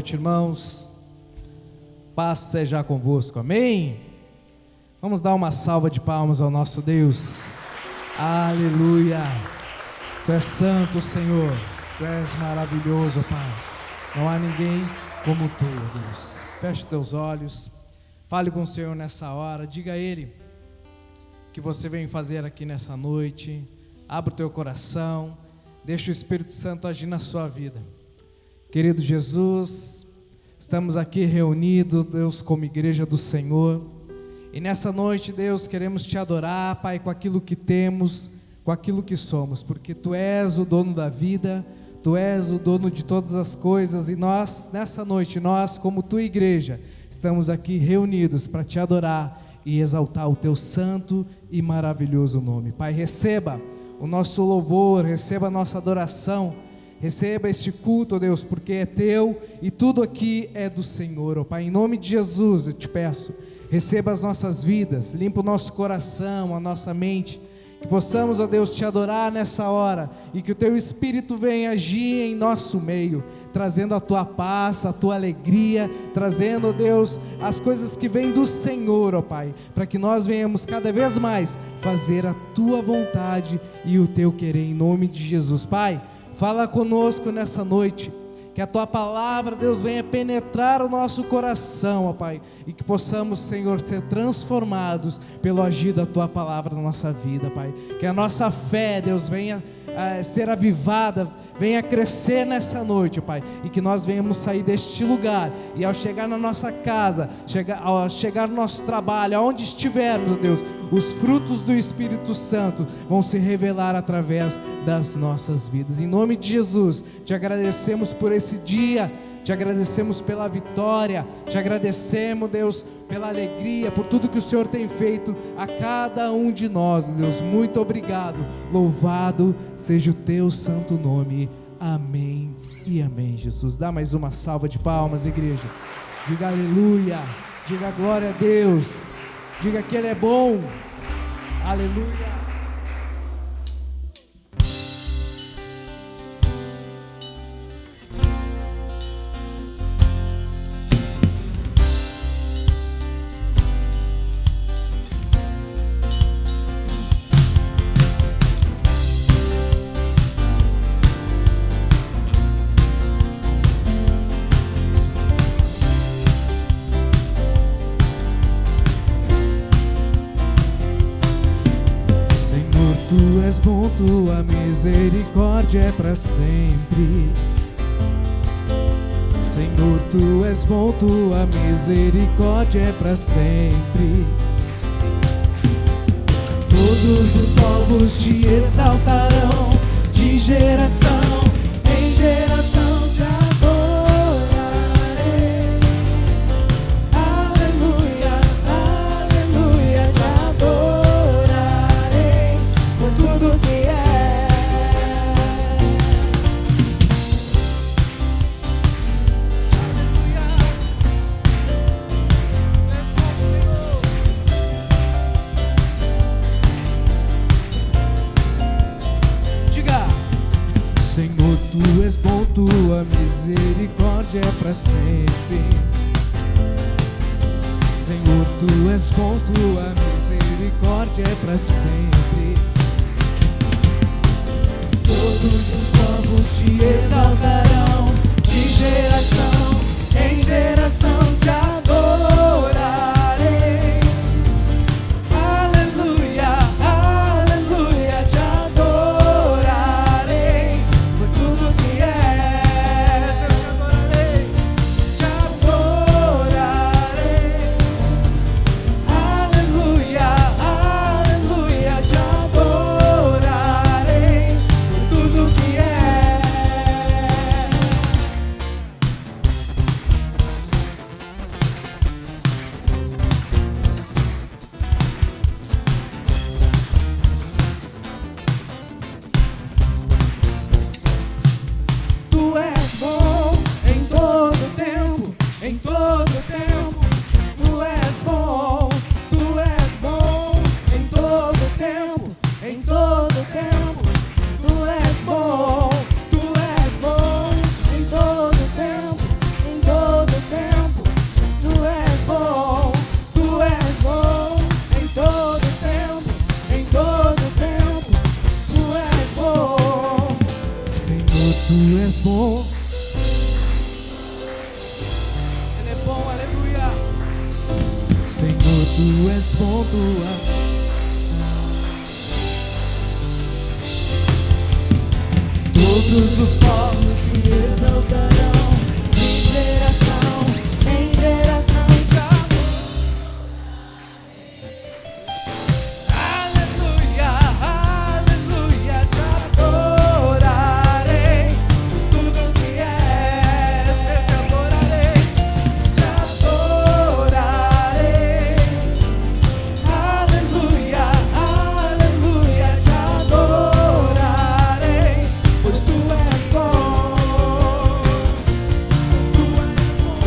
noite, irmãos. Paz seja convosco, amém? Vamos dar uma salva de palmas ao nosso Deus. Aleluia. Tu és santo, Senhor. Tu és maravilhoso, Pai. Não há ninguém como Tu, Deus. Feche teus olhos. Fale com o Senhor nessa hora. Diga a Ele o que você vem fazer aqui nessa noite. Abra o teu coração. Deixa o Espírito Santo agir na sua vida. Querido Jesus, estamos aqui reunidos, Deus, como igreja do Senhor. E nessa noite, Deus, queremos Te adorar, Pai, com aquilo que temos, com aquilo que somos. Porque Tu és o dono da vida, Tu és o dono de todas as coisas. E nós, nessa noite, nós, como Tua igreja, estamos aqui reunidos para Te adorar e exaltar o Teu santo e maravilhoso nome. Pai, receba o nosso louvor, receba a nossa adoração. Receba este culto, ó Deus, porque é Teu e tudo aqui é do Senhor, ó Pai. Em nome de Jesus eu Te peço, receba as nossas vidas, limpa o nosso coração, a nossa mente, que possamos, ó Deus, Te adorar nessa hora e que o Teu Espírito venha agir em nosso meio, trazendo a Tua paz, a Tua alegria, trazendo, ó Deus, as coisas que vêm do Senhor, ó Pai, para que nós venhamos cada vez mais fazer a Tua vontade e o Teu querer, em nome de Jesus. Pai, fala conosco nessa noite, que a Tua palavra, Deus, venha penetrar o nosso coração, ó Pai, e que possamos, Senhor, ser transformados pelo agir da Tua palavra na nossa vida, Pai. Que a nossa fé, Deus, venha ser avivada, venha crescer nessa noite, Pai, e que nós venhamos sair deste lugar, e ao chegar na nossa casa, ao chegar no nosso trabalho, aonde estivermos, ó Deus, os frutos do Espírito Santo vão se revelar através das nossas vidas. Em nome de Jesus, Te agradecemos por esse dia, Te agradecemos pela vitória, Te agradecemos, Deus, pela alegria, por tudo que o Senhor tem feito a cada um de nós, Deus. Muito obrigado, louvado seja o Teu santo nome, amém e amém, Jesus. Dá mais uma salva de palmas, igreja. Diga aleluia, diga glória a Deus, diga que Ele é bom, aleluia. Tu és bom, Tua misericórdia é para sempre. Senhor, Tu és bom, Tua misericórdia é para sempre. Todos os povos Te exaltarão, de geração em geração Te adorarei. Aleluia, aleluia, Te adorarei por tudo que é. Aleluia, Tu és bom, Senhor. Diga: Senhor, Tu és bom, Tua misericórdia é para sempre. Senhor, Tu és bom, Tua misericórdia é para sempre. Todos os povos Te exaltarão, de geração em geração Te adorarei. Aleluia, aleluia, Te adorarei por tudo que és. Eu Te adorarei, Te adorarei. Aleluia, aleluia, Te adorarei por tudo que é. bom. Ele é bom, aleluia. Senhor, tu és bom, tu és. Todos os povos te exaltarão, de geração em geração te aleluia, aleluia, te adorarei por tudo que és, eu te adorarei, aleluia, aleluia, te adorarei, pois tu és bom, pois tu és bom,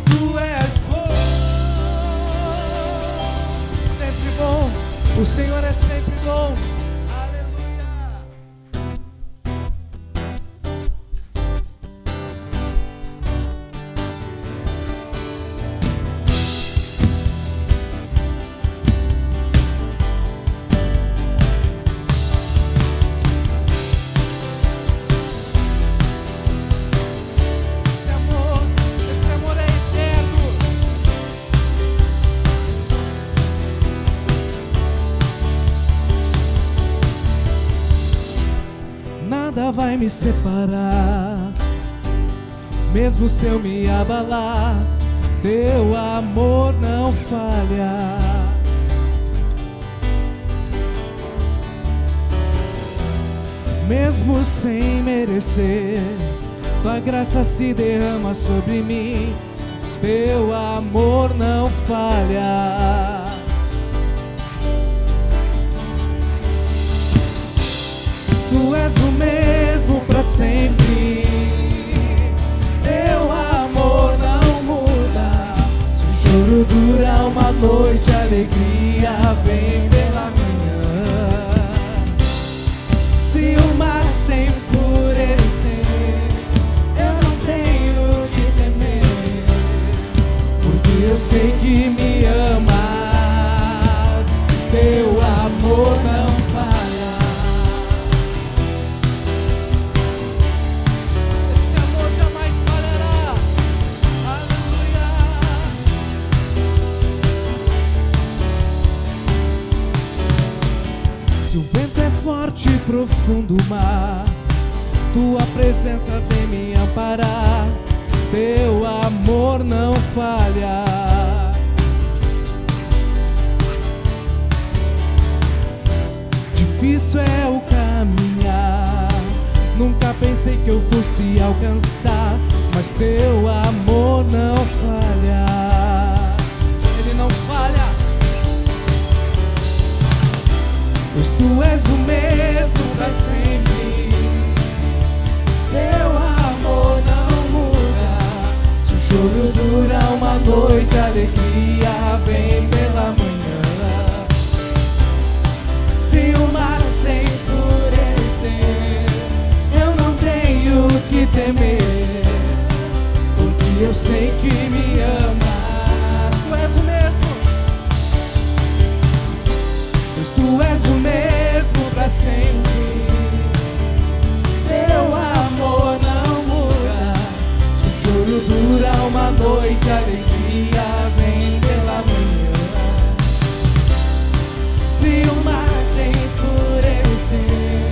tu és bom, sempre bom, o Senhor é sempre bom, aleluia. Esse amor é eterno. Nada vai me separar, mesmo se eu me abalar, teu amor não falha. Mesmo sem merecer, tua graça se derrama sobre mim, teu amor não falha. Tu és o mesmo pra sempre, teu amor não muda. Se o choro dura uma noite, a alegria vem pela manhã. Se o mar se enfurecer, eu não tenho que temer, porque eu sei que me amas, teu amor não falha. Esse amor jamais falhará, aleluia. Se o vento é forte e profundo o mar, tua presença vem me amparar, teu amor não falha. Difícil é o caminhar, nunca pensei que eu fosse alcançar, mas teu amor não falha. Ele não falha, pois tu és o mesmo pra sempre, teu amor não muda. Se o choro dura uma noite, a alegria vem pela manhã. Se o mar se enfurecer, eu não tenho que temer, porque eu sei que me amas. Tu és o mesmo, pois tu és o mesmo pra sempre, teu amor não muda. Se o choro dura uma noite, a alegria vem pela manhã. Se o mar se enfurecer,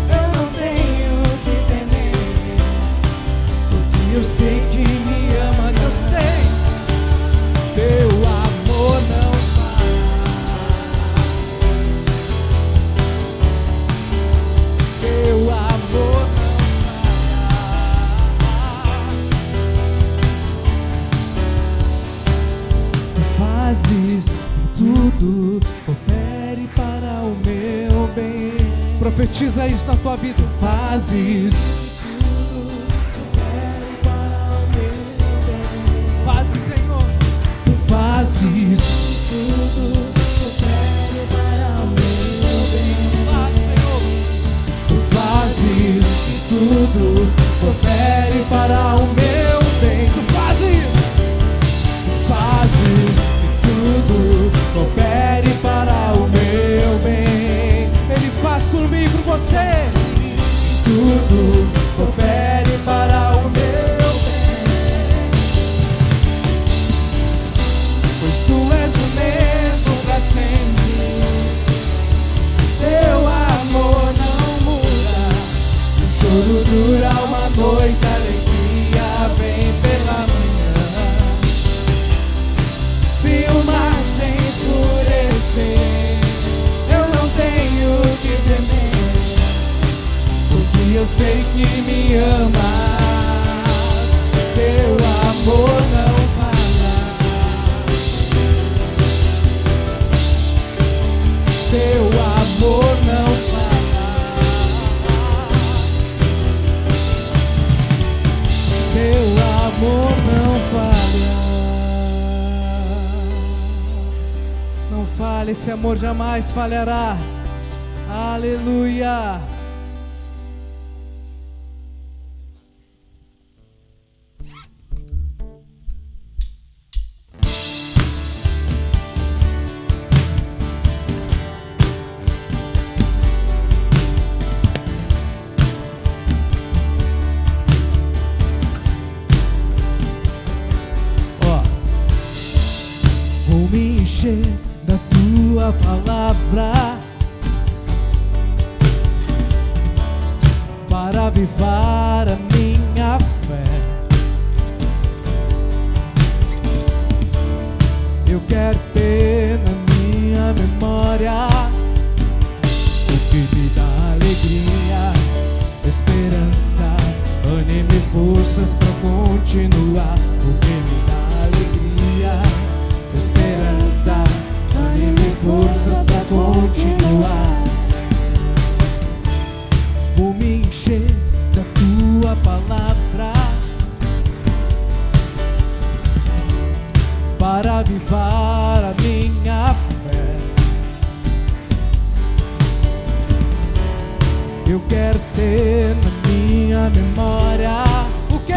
eu não tenho que temer, porque eu sei que me amas. Eu sei, teu amor não falha, teu amor não falha. Tu fazes tudo, coopere para o meu bem. Profetiza isso na tua vida. Tu fazes tudo, coopere para o meu bem. Fazes, Senhor. Tu fazes tudo, coopere para o meu bem. Faz, Senhor. Tu fazes tudo, coopere para o meu bem. Tu fazes tudo, coopere para o meu bem. tudo coopere para o meu bem, pois tu és o mesmo pra sempre. Teu amor não muda. Se o choro dura uma noite, a alegria vem pela manhã. Se o mar se enfurecer, eu não tenho que temer, porque eu sei que me amas. Teu amor não falha. Teu amor não falha. Teu amor não falha. Não falha, esse amor jamais falhará. Aleluia. Vou me encher da tua palavra para avivar a minha fé. Eu quero ter na minha memória o que me dá alegria, esperança, ânimo e forças para continuar. O que me dá alegria, esperança, ânimo e forças para continuar. Vou me encher da tua palavra para avivar a minha fé. Eu quero ter na minha memória o que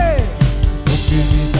me dá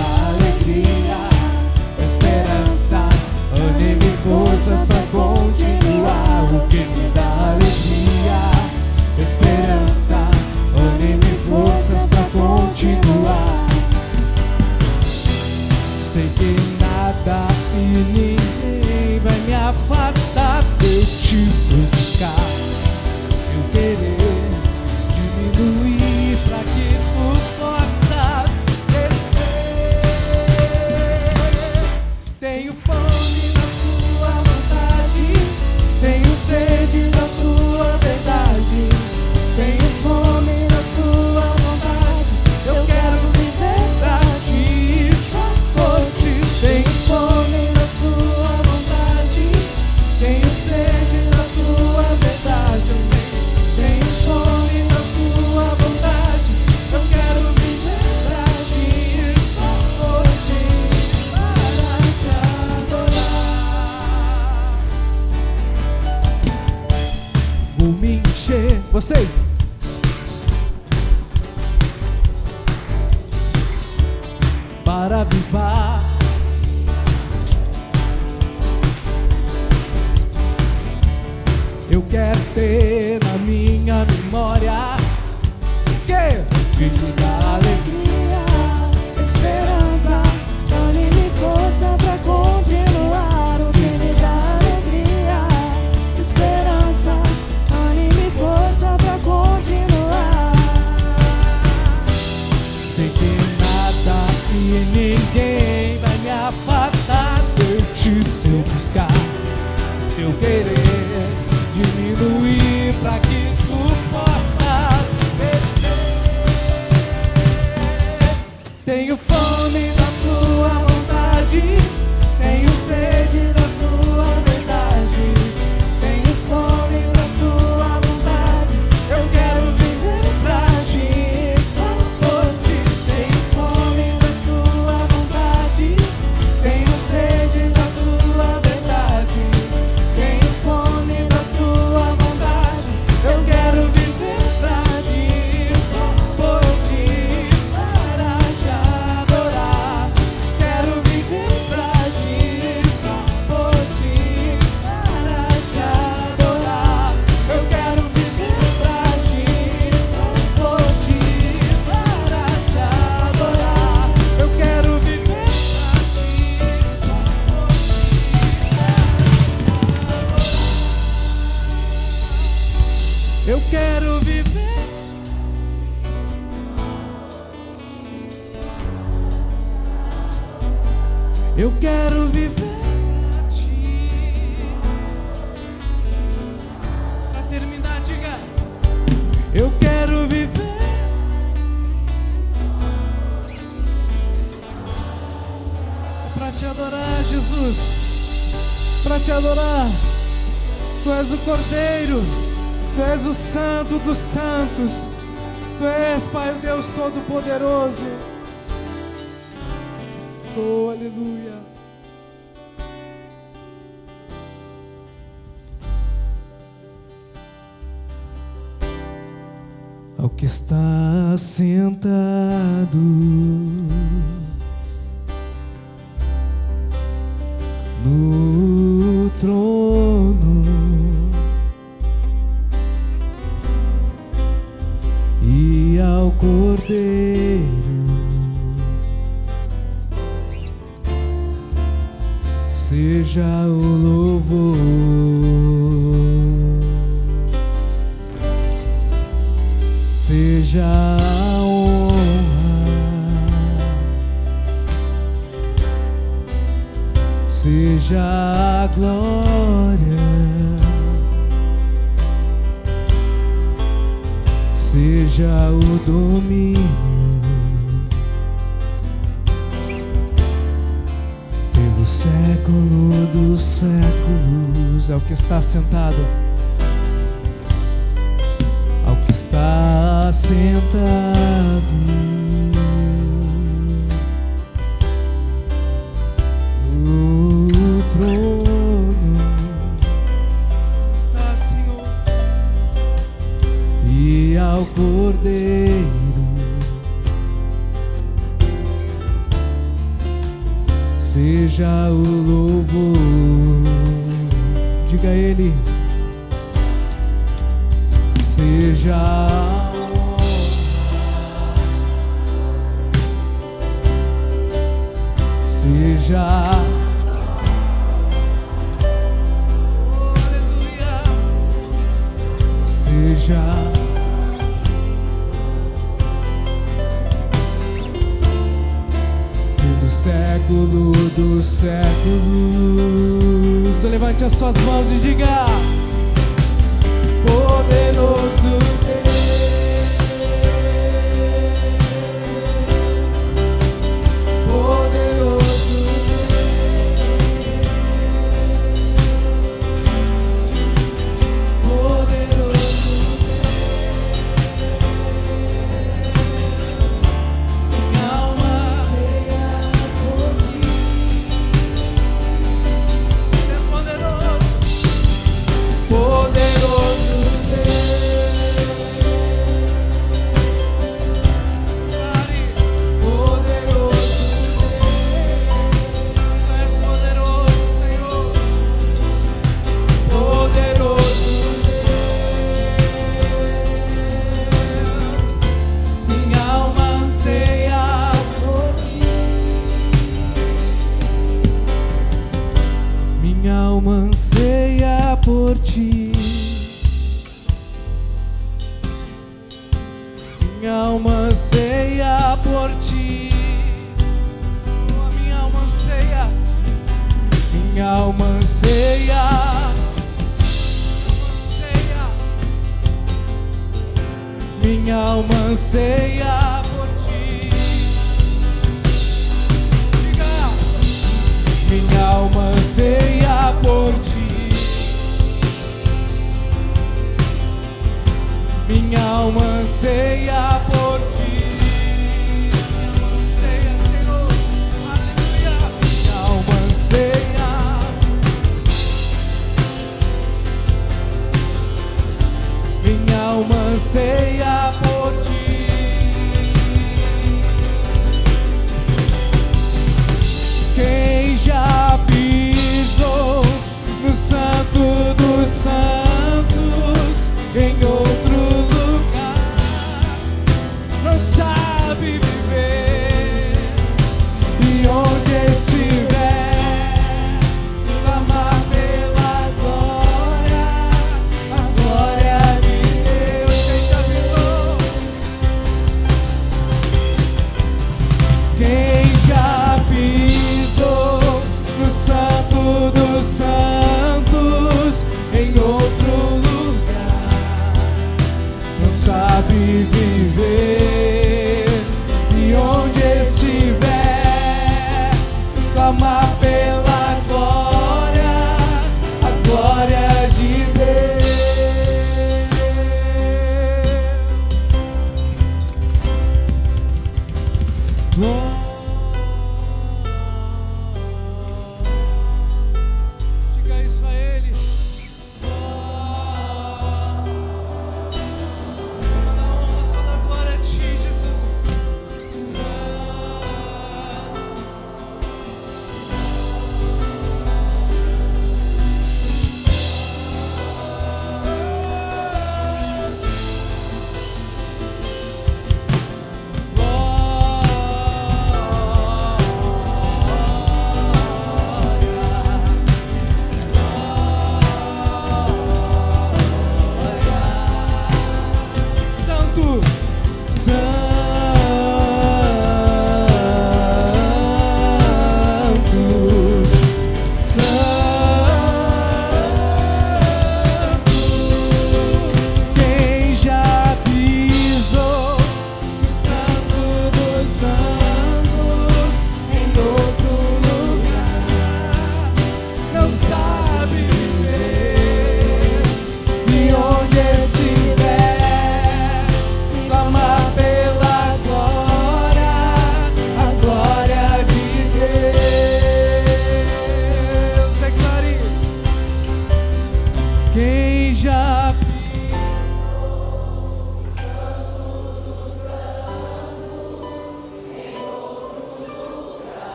Eu quero viver pra ti. Pra terminar, diga: eu quero viver pra te adorar, Jesus. Pra te adorar. Tu és o Cordeiro, Tu és o Santo dos Santos, Tu és, Pai, o Deus Todo-Poderoso. Oh, aleluia. Ao que está sentado no trono e ao Cordeiro seja o louvor, seja a honra, seja a glória, seja o domínio pelo século dos séculos. Ao que está sentado, ao que está sentado no trono está, Senhor, e ao Cordeiro seja o louvor. Diga a Ele: seja a honra, seja aleluia, seja pelo século dos séculos. Levante as suas mãos e diga: poderoso Deus, poderoso Deus, poderoso Deus, minha alma anseia por ti. É poderoso, poderoso por ti. Minha alma anseia por ti. Oh, minha alma anseia. Minha alma anseia. Minha alma anseia por ti. Diga: minha alma anseia por ti. Minha alma anseia por ti. Minha alma anseia, Senhor, aleluia. Minha alma anseia. Minha alma anseia por ti. Quem já pisou no Santo dos Santos, em outro sabe viver, e onde estiver, clamar pela glória, a glória de Deus. Quem já pisou? Quem já pisou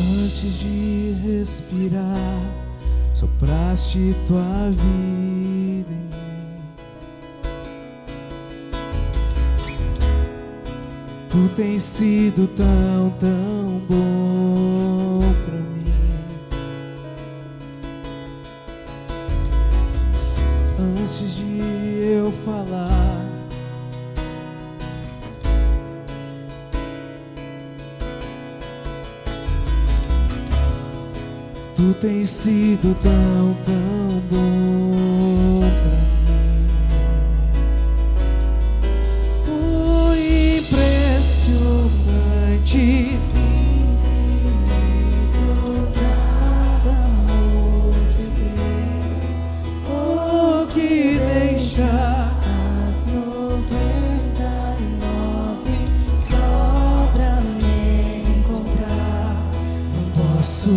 Antes de respirar, sopraste tua vida em mim. Tu tens sido tão, tão bom pra mim. Antes de eu falar, tu tens sido tão, tão bom pra mim. Oh, impressionante, infinito, ousado amor de Deus. Oh, que deixa as 99 só pra me encontrar. Não posso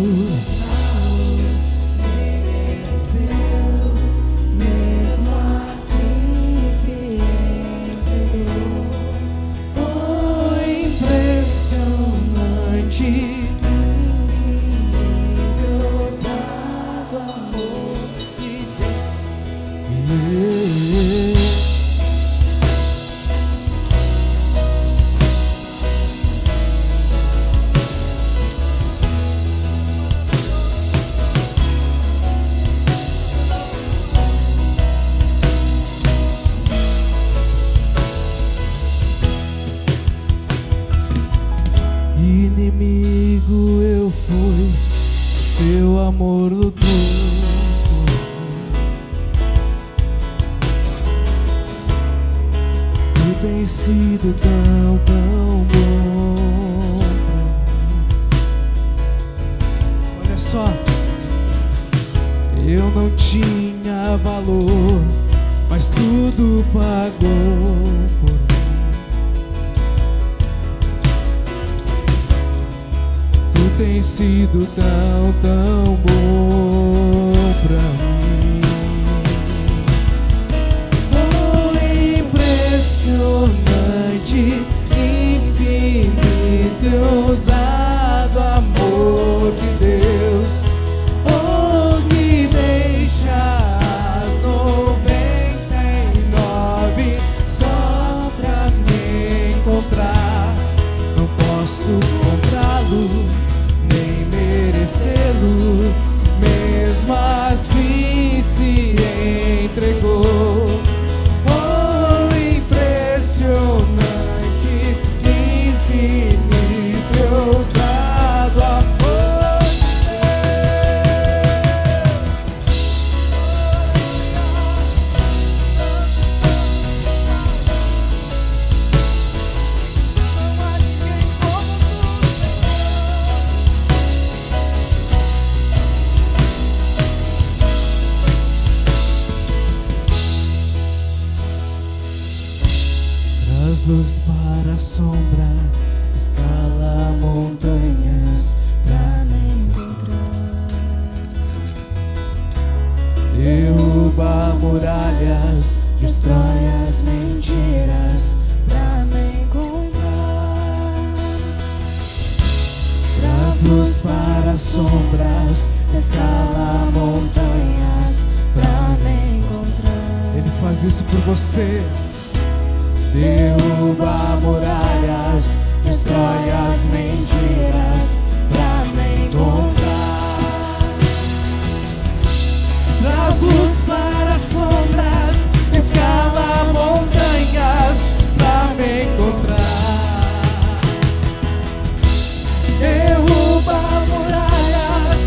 inimigo eu fui, teu amor lutou por mim. Tu tens sido tão, tão bom pra mim. Olha só, eu não tinha valor, mas tudo pagou por mim. Tem sido tão, tão bom pra mim. Oh, impressionante, infinito, ousado amor de Deus. Oh, que deixa as 99 só pra me encontrar. Não posso comprá-lo, mesmo assim se entregou. Oh, impressionante, infinito, ousado amor de Não há ninguém como tu. Luz para a sombra, escala montanhas pra me encontrar. Derruba muralhas, destrói as mentiras pra me encontrar. Traz luz para as sombras, escala montanhas pra me encontrar. Ele faz isso por você. Derruba muralhas, destrói as mentiras pra me encontrar. Traz luz para as sombras, escala montanhas pra me encontrar. Derruba muralhas,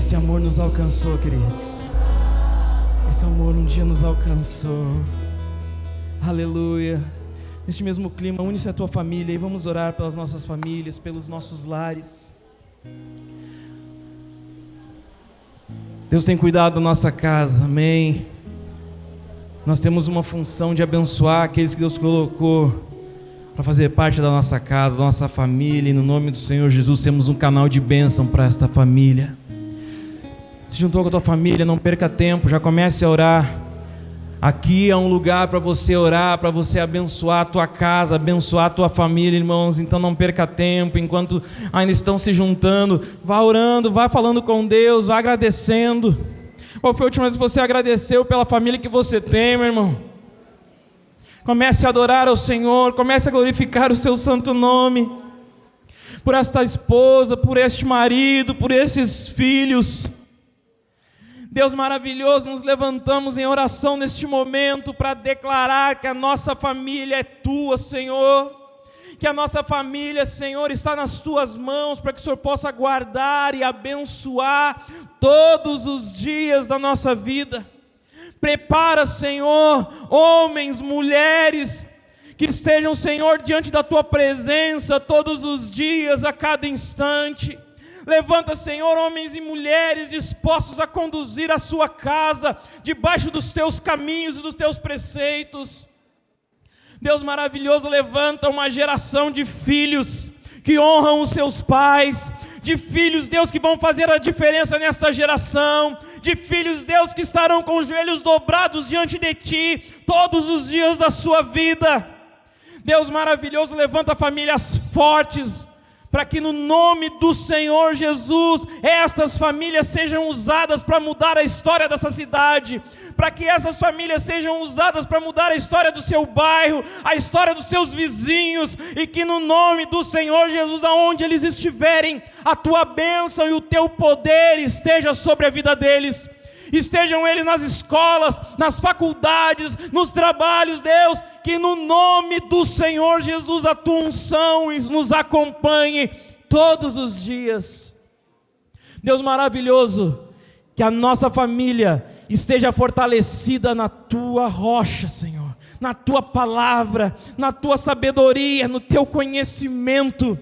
Esse amor nos alcançou, queridos. Esse amor um dia nos alcançou. Aleluia. Neste mesmo clima, une-se a tua família e vamos orar pelas nossas famílias, pelos nossos lares. Deus tem cuidado da nossa casa, amém. Nós temos uma função de abençoar aqueles que Deus colocou para fazer parte da nossa casa, da nossa família, e no nome do Senhor Jesus temos um canal de bênção para esta família. Se juntou com a tua família, não perca tempo, já comece a orar. Aqui é um lugar para você orar, para você abençoar a tua casa, abençoar a tua família, irmãos. Então não perca tempo, enquanto ainda estão se juntando, vá orando, vá falando com Deus, vá agradecendo. Qual foi a última vez que você agradeceu pela família que você tem, meu irmão? Comece a adorar ao Senhor, comece a glorificar o seu santo nome, por esta esposa, por este marido, por esses filhos. Deus maravilhoso, nos levantamos em oração neste momento para declarar que a nossa família é tua, Senhor, que a nossa família, Senhor, está nas tuas mãos, para que o Senhor possa guardar e abençoar todos os dias da nossa vida. Prepara, Senhor, homens, mulheres, que estejam, Senhor, diante da tua presença todos os dias, a cada instante. Levanta, Senhor, homens e mulheres dispostos a conduzir a sua casa debaixo dos teus caminhos e dos teus preceitos. Deus maravilhoso, levanta uma geração de filhos que honram os seus pais, de filhos, Deus, que vão fazer a diferença nesta geração, de filhos, Deus, que estarão com os joelhos dobrados diante de Ti todos os dias da sua vida. Deus maravilhoso, levanta famílias fortes, para que no nome do Senhor Jesus, estas famílias sejam usadas para mudar a história dessa cidade, para que essas famílias sejam usadas para mudar a história do seu bairro, a história dos seus vizinhos, e que no nome do Senhor Jesus, aonde eles estiverem, a tua bênção e o teu poder esteja sobre a vida deles. Estejam eles nas escolas, nas faculdades, nos trabalhos, Deus, que no nome do Senhor Jesus a tua unção nos acompanhe todos os dias. Deus maravilhoso, que a nossa família esteja fortalecida na tua rocha, Senhor, na tua palavra, na tua sabedoria, no teu conhecimento,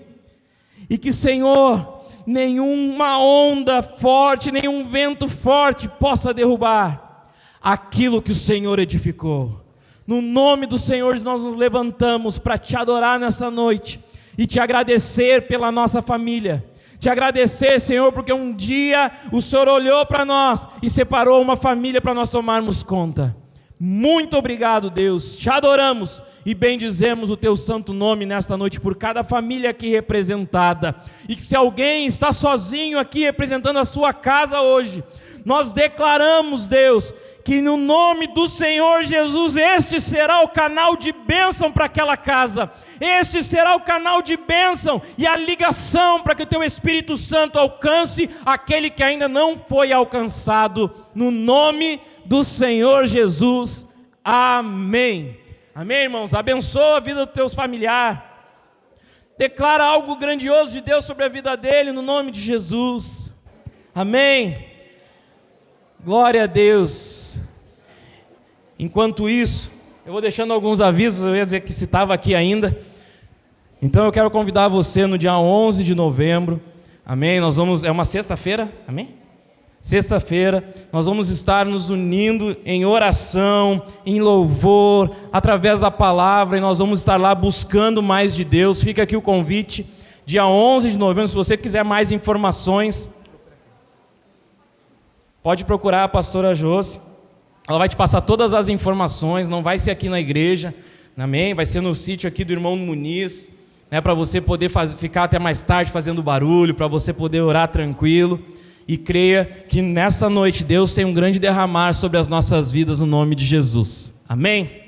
e que, Senhor, nenhuma onda forte, nenhum vento forte possa derrubar aquilo que o Senhor edificou. No nome do Senhor nós nos levantamos para te adorar nessa noite e te agradecer pela nossa família. Te agradecer, Senhor, porque um dia o Senhor olhou para nós e separou uma família para nós tomarmos conta. Muito obrigado, Deus, te adoramos e bendizemos o teu santo nome nesta noite por cada família aqui representada, e que se alguém está sozinho aqui representando a sua casa hoje, nós declaramos, Deus, que no nome do Senhor Jesus, este será o canal de bênção para aquela casa, este será o canal de bênção e a ligação para que o teu Espírito Santo alcance aquele que ainda não foi alcançado, no nome do Senhor Jesus, amém. Amém, irmãos? Abençoa a vida dos teus familiares, declara algo grandioso de Deus sobre a vida dele, no nome de Jesus, amém. Glória a Deus. Enquanto isso, eu vou deixando alguns avisos, eu ia dizer que se estava aqui ainda. Então eu quero convidar você no dia 11 de novembro, amém? Nós vamos, é uma sexta-feira, amém? Sexta-feira, nós vamos estar nos unindo em oração, em louvor, através da palavra, e nós vamos estar lá buscando mais de Deus. Fica aqui o convite, dia 11 de novembro, se você quiser mais informações, pode procurar a pastora Josi, ela vai te passar todas as informações, não vai ser aqui na igreja, amém? Vai ser no sítio aqui do irmão Muniz, né, para você poder ficar até mais tarde fazendo barulho, para você poder orar tranquilo, e creia que nessa noite Deus tem um grande derramar sobre as nossas vidas no nome de Jesus, amém?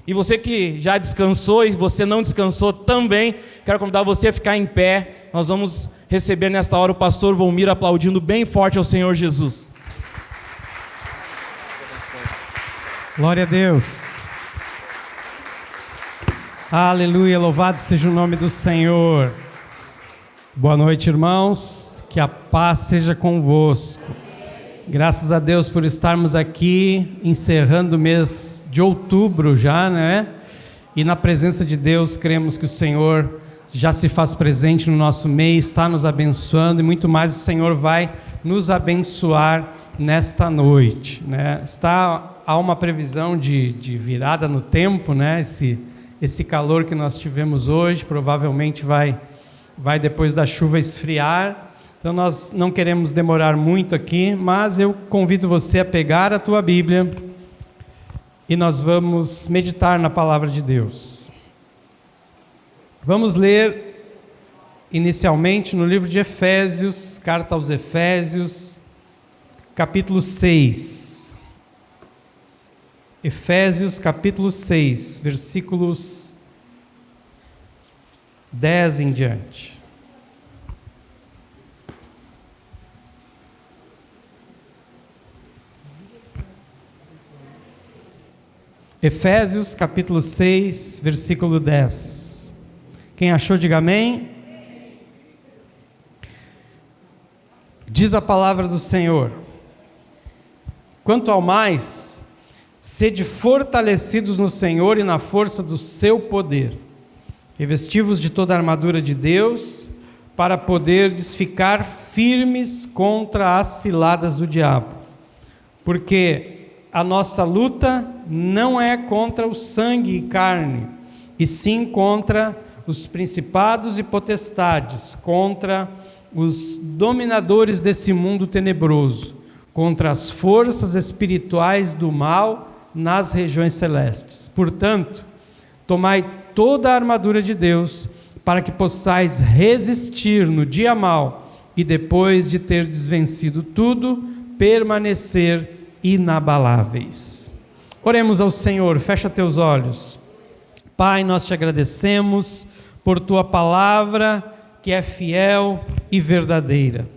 E você que já descansou e você não descansou também, quero convidar você a ficar em pé. Nós vamos receber nesta hora o pastor Volmir aplaudindo bem forte ao Senhor Jesus. Glória a Deus. Aleluia, louvado seja o nome do Senhor. Boa noite, irmãos. Que a paz seja convosco. Graças a Deus por estarmos aqui, encerrando o mês de outubro já, né? E na presença de Deus, cremos que o Senhor já se faz presente no nosso meio, está nos abençoando e muito mais o Senhor vai nos abençoar nesta noite, né? Há uma previsão de virada no tempo, né? Esse calor que nós tivemos hoje provavelmente vai depois da chuva esfriar. Então nós não queremos demorar muito aqui, mas eu convido você a pegar a tua Bíblia e nós vamos meditar na palavra de Deus. Vamos ler inicialmente no livro de Efésios, carta aos Efésios, capítulo 6. Efésios capítulo 6, versículos 10 em diante. Efésios capítulo 6, versículo 10. Quem achou, diga amém. Diz a palavra do Senhor: quanto ao mais, sede fortalecidos no Senhor e na força do seu poder, revesti-vos de toda a armadura de Deus, para poderdes ficar firmes contra as ciladas do diabo. Porque a nossa luta não é contra o sangue e carne, e sim contra os principados e potestades, contra os dominadores desse mundo tenebroso, contra as forças espirituais do mal nas regiões celestes. Portanto, tomai toda a armadura de Deus, para que possais resistir no dia mau, e depois de terdes vencido tudo, permanecer inabaláveis. Oremos ao Senhor. Fecha teus olhos. Pai, nós te agradecemos por tua palavra, que é fiel e verdadeira.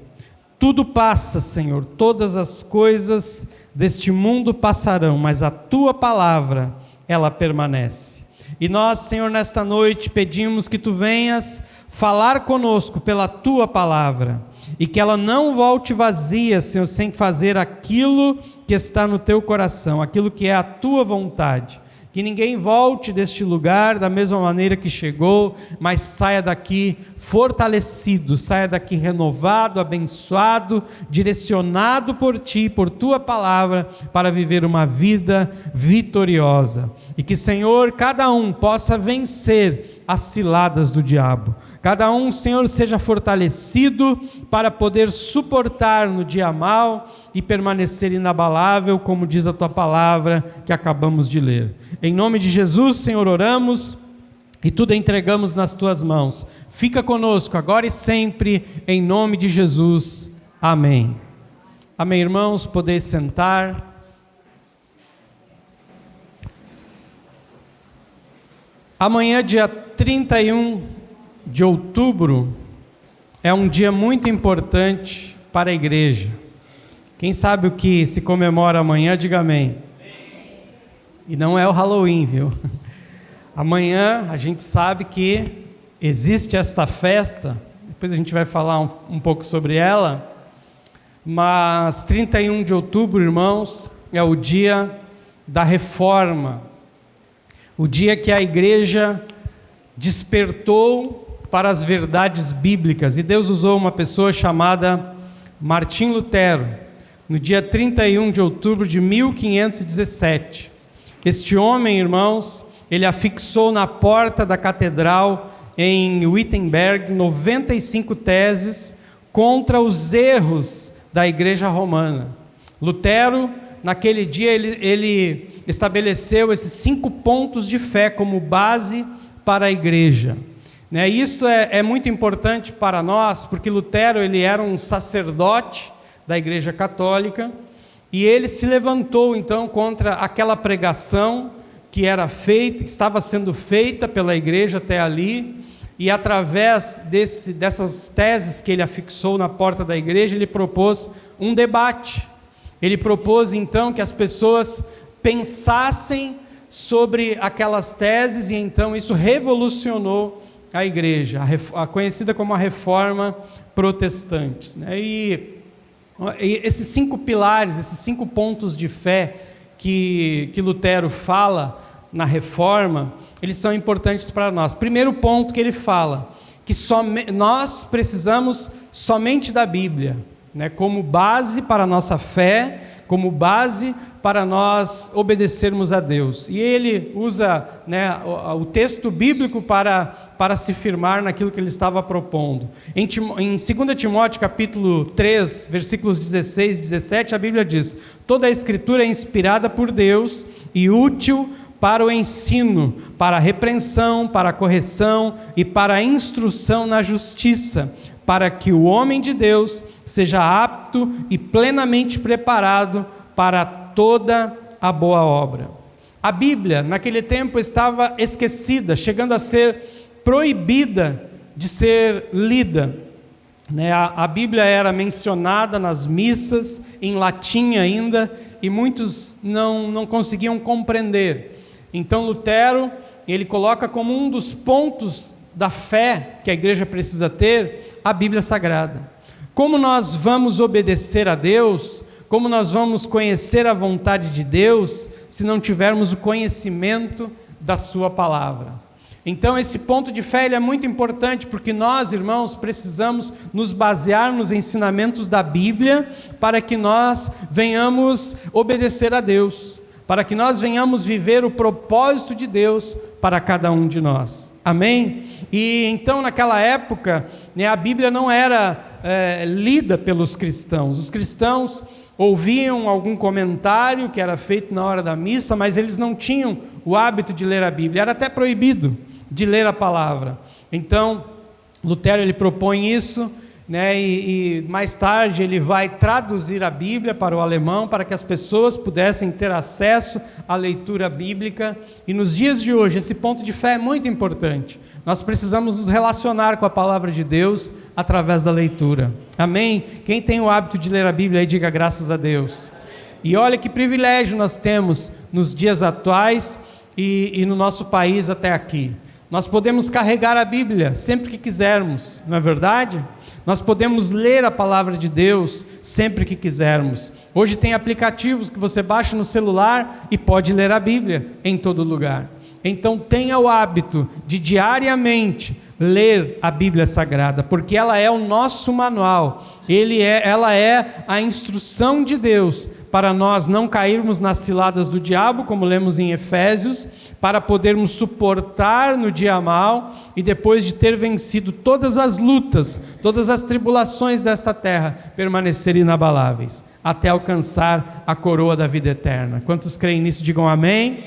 Tudo passa, Senhor, todas as coisas deste mundo passarão, mas a tua palavra, ela permanece. E nós, Senhor, nesta noite pedimos que tu venhas falar conosco pela tua palavra, e que ela não volte vazia, Senhor, sem fazer aquilo que está no teu coração, aquilo que é a tua vontade. Que ninguém volte deste lugar da mesma maneira que chegou, mas saia daqui fortalecido, saia daqui renovado, abençoado, direcionado por ti, por tua palavra, para viver uma vida vitoriosa. E que, Senhor, cada um possa vencer as ciladas do diabo. Cada um, Senhor, seja fortalecido para poder suportar no dia mau e permanecer inabalável, como diz a tua palavra que acabamos de ler. Em nome de Jesus, Senhor, oramos e tudo entregamos nas tuas mãos. Fica conosco agora e sempre, em nome de Jesus. Amém. Amém, irmãos, podeis sentar. Amanhã, dia 31 de outubro, é um dia muito importante para a igreja. Quem sabe o que se comemora amanhã, diga amém. E não é o Halloween, viu? Amanhã a gente sabe que existe esta festa, depois a gente vai falar um pouco sobre ela, mas 31 de outubro, irmãos, é o dia da reforma, o dia que a igreja despertou para as verdades bíblicas, e Deus usou uma pessoa chamada Martim Lutero, no dia 31 de outubro de 1517. Este homem, irmãos, ele afixou na porta da catedral em Wittenberg 95 teses contra os erros da igreja romana. Lutero, naquele dia, ele estabeleceu esses 5 pontos de fé como base para a igreja. Isto é muito importante para nós, porque Lutero ele era um sacerdote da igreja católica, e ele se levantou então contra aquela pregação que era feita, que estava sendo feita pela igreja até ali, e através dessas teses que ele afixou na porta da igreja, ele propôs um debate. Ele propôs então que as pessoas pensassem sobre aquelas teses, e então isso revolucionou a igreja, conhecida como a Reforma Protestante, né? E esses 5 pilares, esses 5 pontos de fé que Lutero fala na Reforma, eles são importantes para nós. Primeiro ponto que ele fala, que nós precisamos somente da Bíblia, né, como base para a nossa fé, como base para nós obedecermos a Deus. E ele usa, né, o texto bíblico para se firmar naquilo que ele estava propondo. Em 2 Timóteo capítulo 3, versículos 16 e 17, a Bíblia diz: toda a Escritura é inspirada por Deus e útil para o ensino, para a repreensão, para a correção e para a instrução na justiça, para que o homem de Deus seja apto e plenamente preparado para toda a boa obra. A Bíblia, naquele tempo, estava esquecida, chegando a ser proibida de ser lida, né? A Bíblia era mencionada nas missas, em latim ainda, e muitos não conseguiam compreender. Então Lutero, ele coloca como um dos pontos da fé que a igreja precisa ter, a Bíblia Sagrada. Como nós vamos obedecer a Deus, como nós vamos conhecer a vontade de Deus, se não tivermos o conhecimento da sua palavra? Então esse ponto de fé ele é muito importante, porque nós, irmãos, precisamos nos basear nos ensinamentos da Bíblia, para que nós venhamos obedecer a Deus, para que nós venhamos viver o propósito de Deus para cada um de nós. Amém? E então naquela época, né, a Bíblia não era lida pelos cristãos. Os cristãos ouviam algum comentário que era feito na hora da missa, mas eles não tinham o hábito de ler a Bíblia. Era até proibido de ler a palavra. Então Lutero ele propõe isso, né, e mais tarde ele vai traduzir a Bíblia para o alemão, para que as pessoas pudessem ter acesso à leitura bíblica. E nos dias de hoje, esse ponto de fé é muito importante. Nós precisamos nos relacionar com a palavra de Deus através da leitura. Amém? Quem tem o hábito de ler a Bíblia aí, diga graças a Deus. E olha que privilégio nós temos nos dias atuais e no nosso país até aqui. Nós podemos carregar a Bíblia sempre que quisermos, não é verdade? Nós podemos ler a palavra de Deus sempre que quisermos. Hoje tem aplicativos que você baixa no celular e pode ler a Bíblia em todo lugar. Então tenha o hábito de diariamente ler a Bíblia Sagrada, porque ela é o nosso manual, ela é a instrução de Deus para nós não cairmos nas ciladas do diabo, como lemos em Efésios, para podermos suportar no dia mau e depois de ter vencido todas as lutas, todas as tribulações desta terra, permanecer inabaláveis, até alcançar a coroa da vida eterna. Quantos creem nisso, digam amém.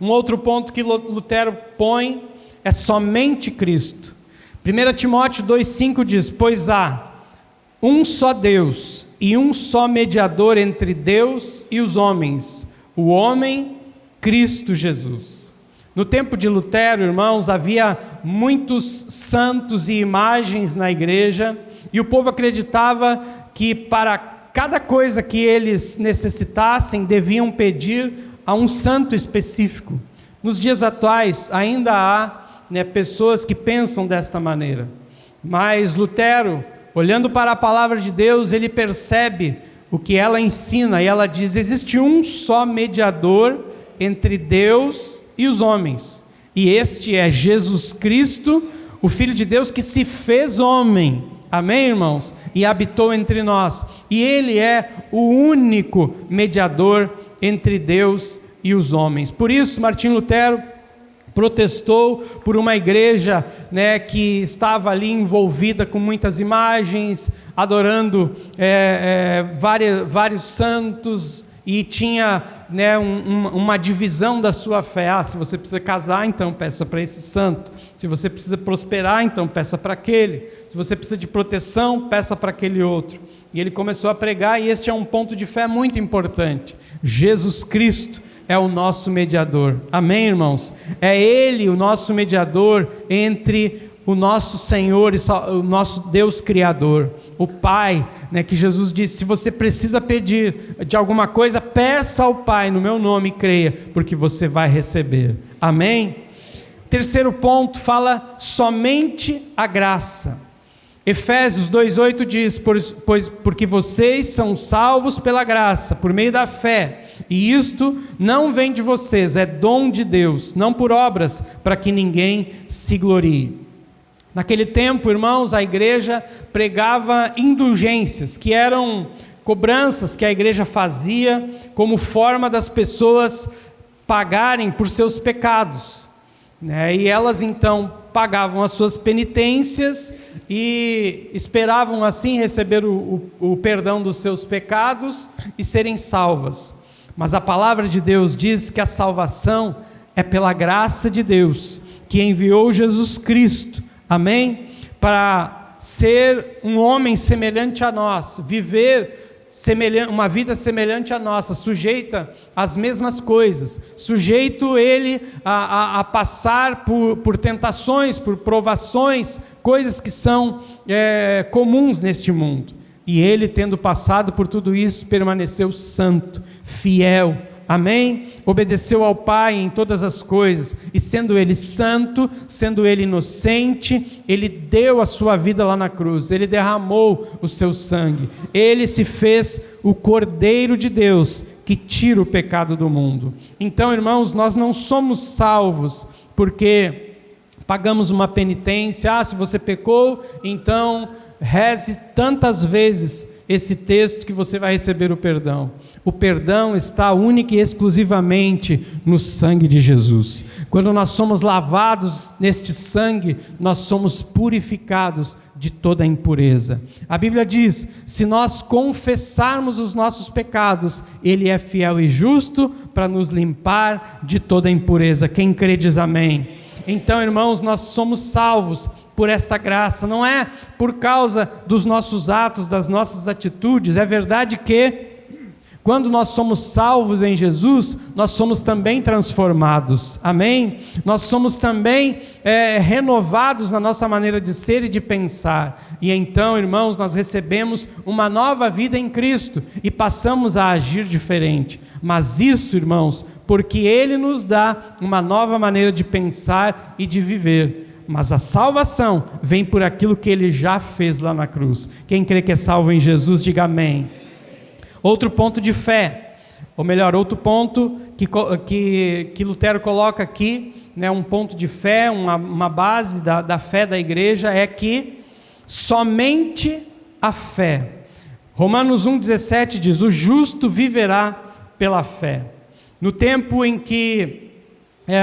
Um outro ponto que Lutero põe é somente Cristo. 1 Timóteo 2,5 diz: pois há um só Deus e um só mediador entre Deus e os homens, o homem Cristo Jesus. No tempo de Lutero, irmãos, havia muitos santos e imagens na igreja, e o povo acreditava que para cada coisa que eles necessitassem, deviam pedir a um santo específico. Nos dias atuais ainda há, pessoas que pensam desta maneira, mas Lutero, olhando para a palavra de Deus, ele percebe o que ela ensina, e ela diz: existe um só mediador entre Deus e os homens, e este é Jesus Cristo, o Filho de Deus, que se fez homem. Amém, irmãos? E habitou entre nós, e ele é o único mediador entre Deus e os homens. Por isso Martinho Lutero protestou por uma igreja, que estava ali envolvida com muitas imagens, adorando vários santos, e tinha uma divisão da sua fé. Se você precisa casar, então peça para esse santo. Se você precisa prosperar, então peça para aquele. Se você precisa de proteção, peça para aquele outro. E ele começou a pregar, e este é um ponto de fé muito importante. Jesus Cristo é o nosso mediador. Amém, irmãos? É Ele o nosso mediador entre o nosso Senhor e o nosso Deus Criador, o Pai, que Jesus disse: se você precisa pedir de alguma coisa, peça ao Pai no meu nome e creia, porque você vai receber. Amém? terceiro ponto fala somente a graça. Efésios 2,8 diz, porque vocês são salvos pela graça, por meio da fé, e isto não vem de vocês, é dom de Deus, não por obras, para que ninguém se glorie. Naquele tempo, irmãos, a igreja pregava indulgências, que eram cobranças que a igreja fazia como forma das pessoas pagarem por seus pecados, né? E elas então pagavam as suas penitências e esperavam assim receber o perdão dos seus pecados e serem salvas. Mas a palavra de Deus diz que a salvação é pela graça de Deus, que enviou Jesus Cristo, amém? Para ser um homem semelhante a nós, viver uma vida semelhante à nossa, sujeita às mesmas coisas, sujeito ele a passar por tentações, por provações, coisas que são comuns neste mundo. E ele, tendo passado por tudo isso, permaneceu santo, fiel, amém? Obedeceu ao Pai em todas as coisas, e sendo ele santo, sendo ele inocente, ele deu a sua vida lá na cruz, ele derramou o seu sangue, ele se fez o Cordeiro de Deus, que tira o pecado do mundo. Então, irmãos, nós não somos salvos porque pagamos uma penitência. Se você pecou, então reze tantas vezes esse texto que você vai receber o perdão. O perdão está única e exclusivamente no sangue de Jesus. Quando nós somos lavados neste sangue, nós somos purificados de toda a impureza. A Bíblia diz, se nós confessarmos os nossos pecados, Ele é fiel e justo para nos limpar de toda a impureza. Quem crê diz amém. Então, irmãos, nós somos salvos por esta graça, não é por causa dos nossos atos, das nossas atitudes. É verdade que quando nós somos salvos em Jesus, nós somos também transformados, amém? Nós somos também renovados na nossa maneira de ser e de pensar, e então, irmãos, nós recebemos uma nova vida em Cristo, e passamos a agir diferente, mas isso, irmãos, porque Ele nos dá uma nova maneira de pensar e de viver. Mas a salvação vem por aquilo que Ele já fez lá na cruz. Quem crê que é salvo em Jesus, diga amém. Outro ponto de fé, ou melhor, outro ponto que Lutero coloca aqui, né, um ponto de fé, uma base da fé da igreja, é que somente a fé. Romanos 1,17 diz, o justo viverá pela fé. No tempo em que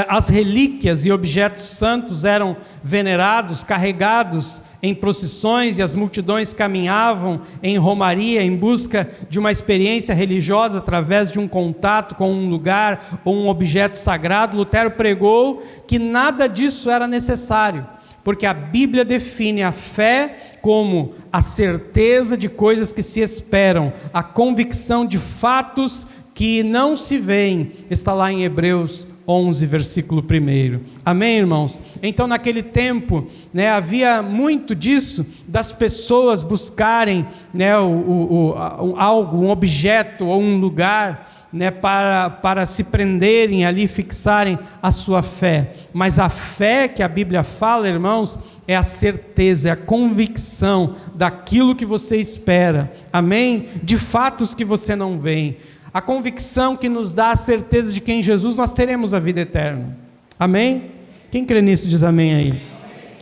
as relíquias e objetos santos eram venerados, carregados em procissões, e as multidões caminhavam em romaria em busca de uma experiência religiosa através de um contato com um lugar ou um objeto sagrado, Lutero pregou que nada disso era necessário, porque a Bíblia define a fé como a certeza de coisas que se esperam, a convicção de fatos que não se veem. Está lá em Hebreus 11, versículo 1. Amém, irmãos? Então, naquele tempo, né, havia muito disso, das pessoas buscarem, né, algo, um objeto ou um lugar, né, para se prenderem ali, fixarem a sua fé. Mas a fé que a Bíblia fala, irmãos, é a certeza, é a convicção daquilo que você espera. Amém? De fatos que você não vê. A convicção que nos dá a certeza de que em Jesus nós teremos a vida eterna. Amém? Quem crê nisso diz amém aí. Amém.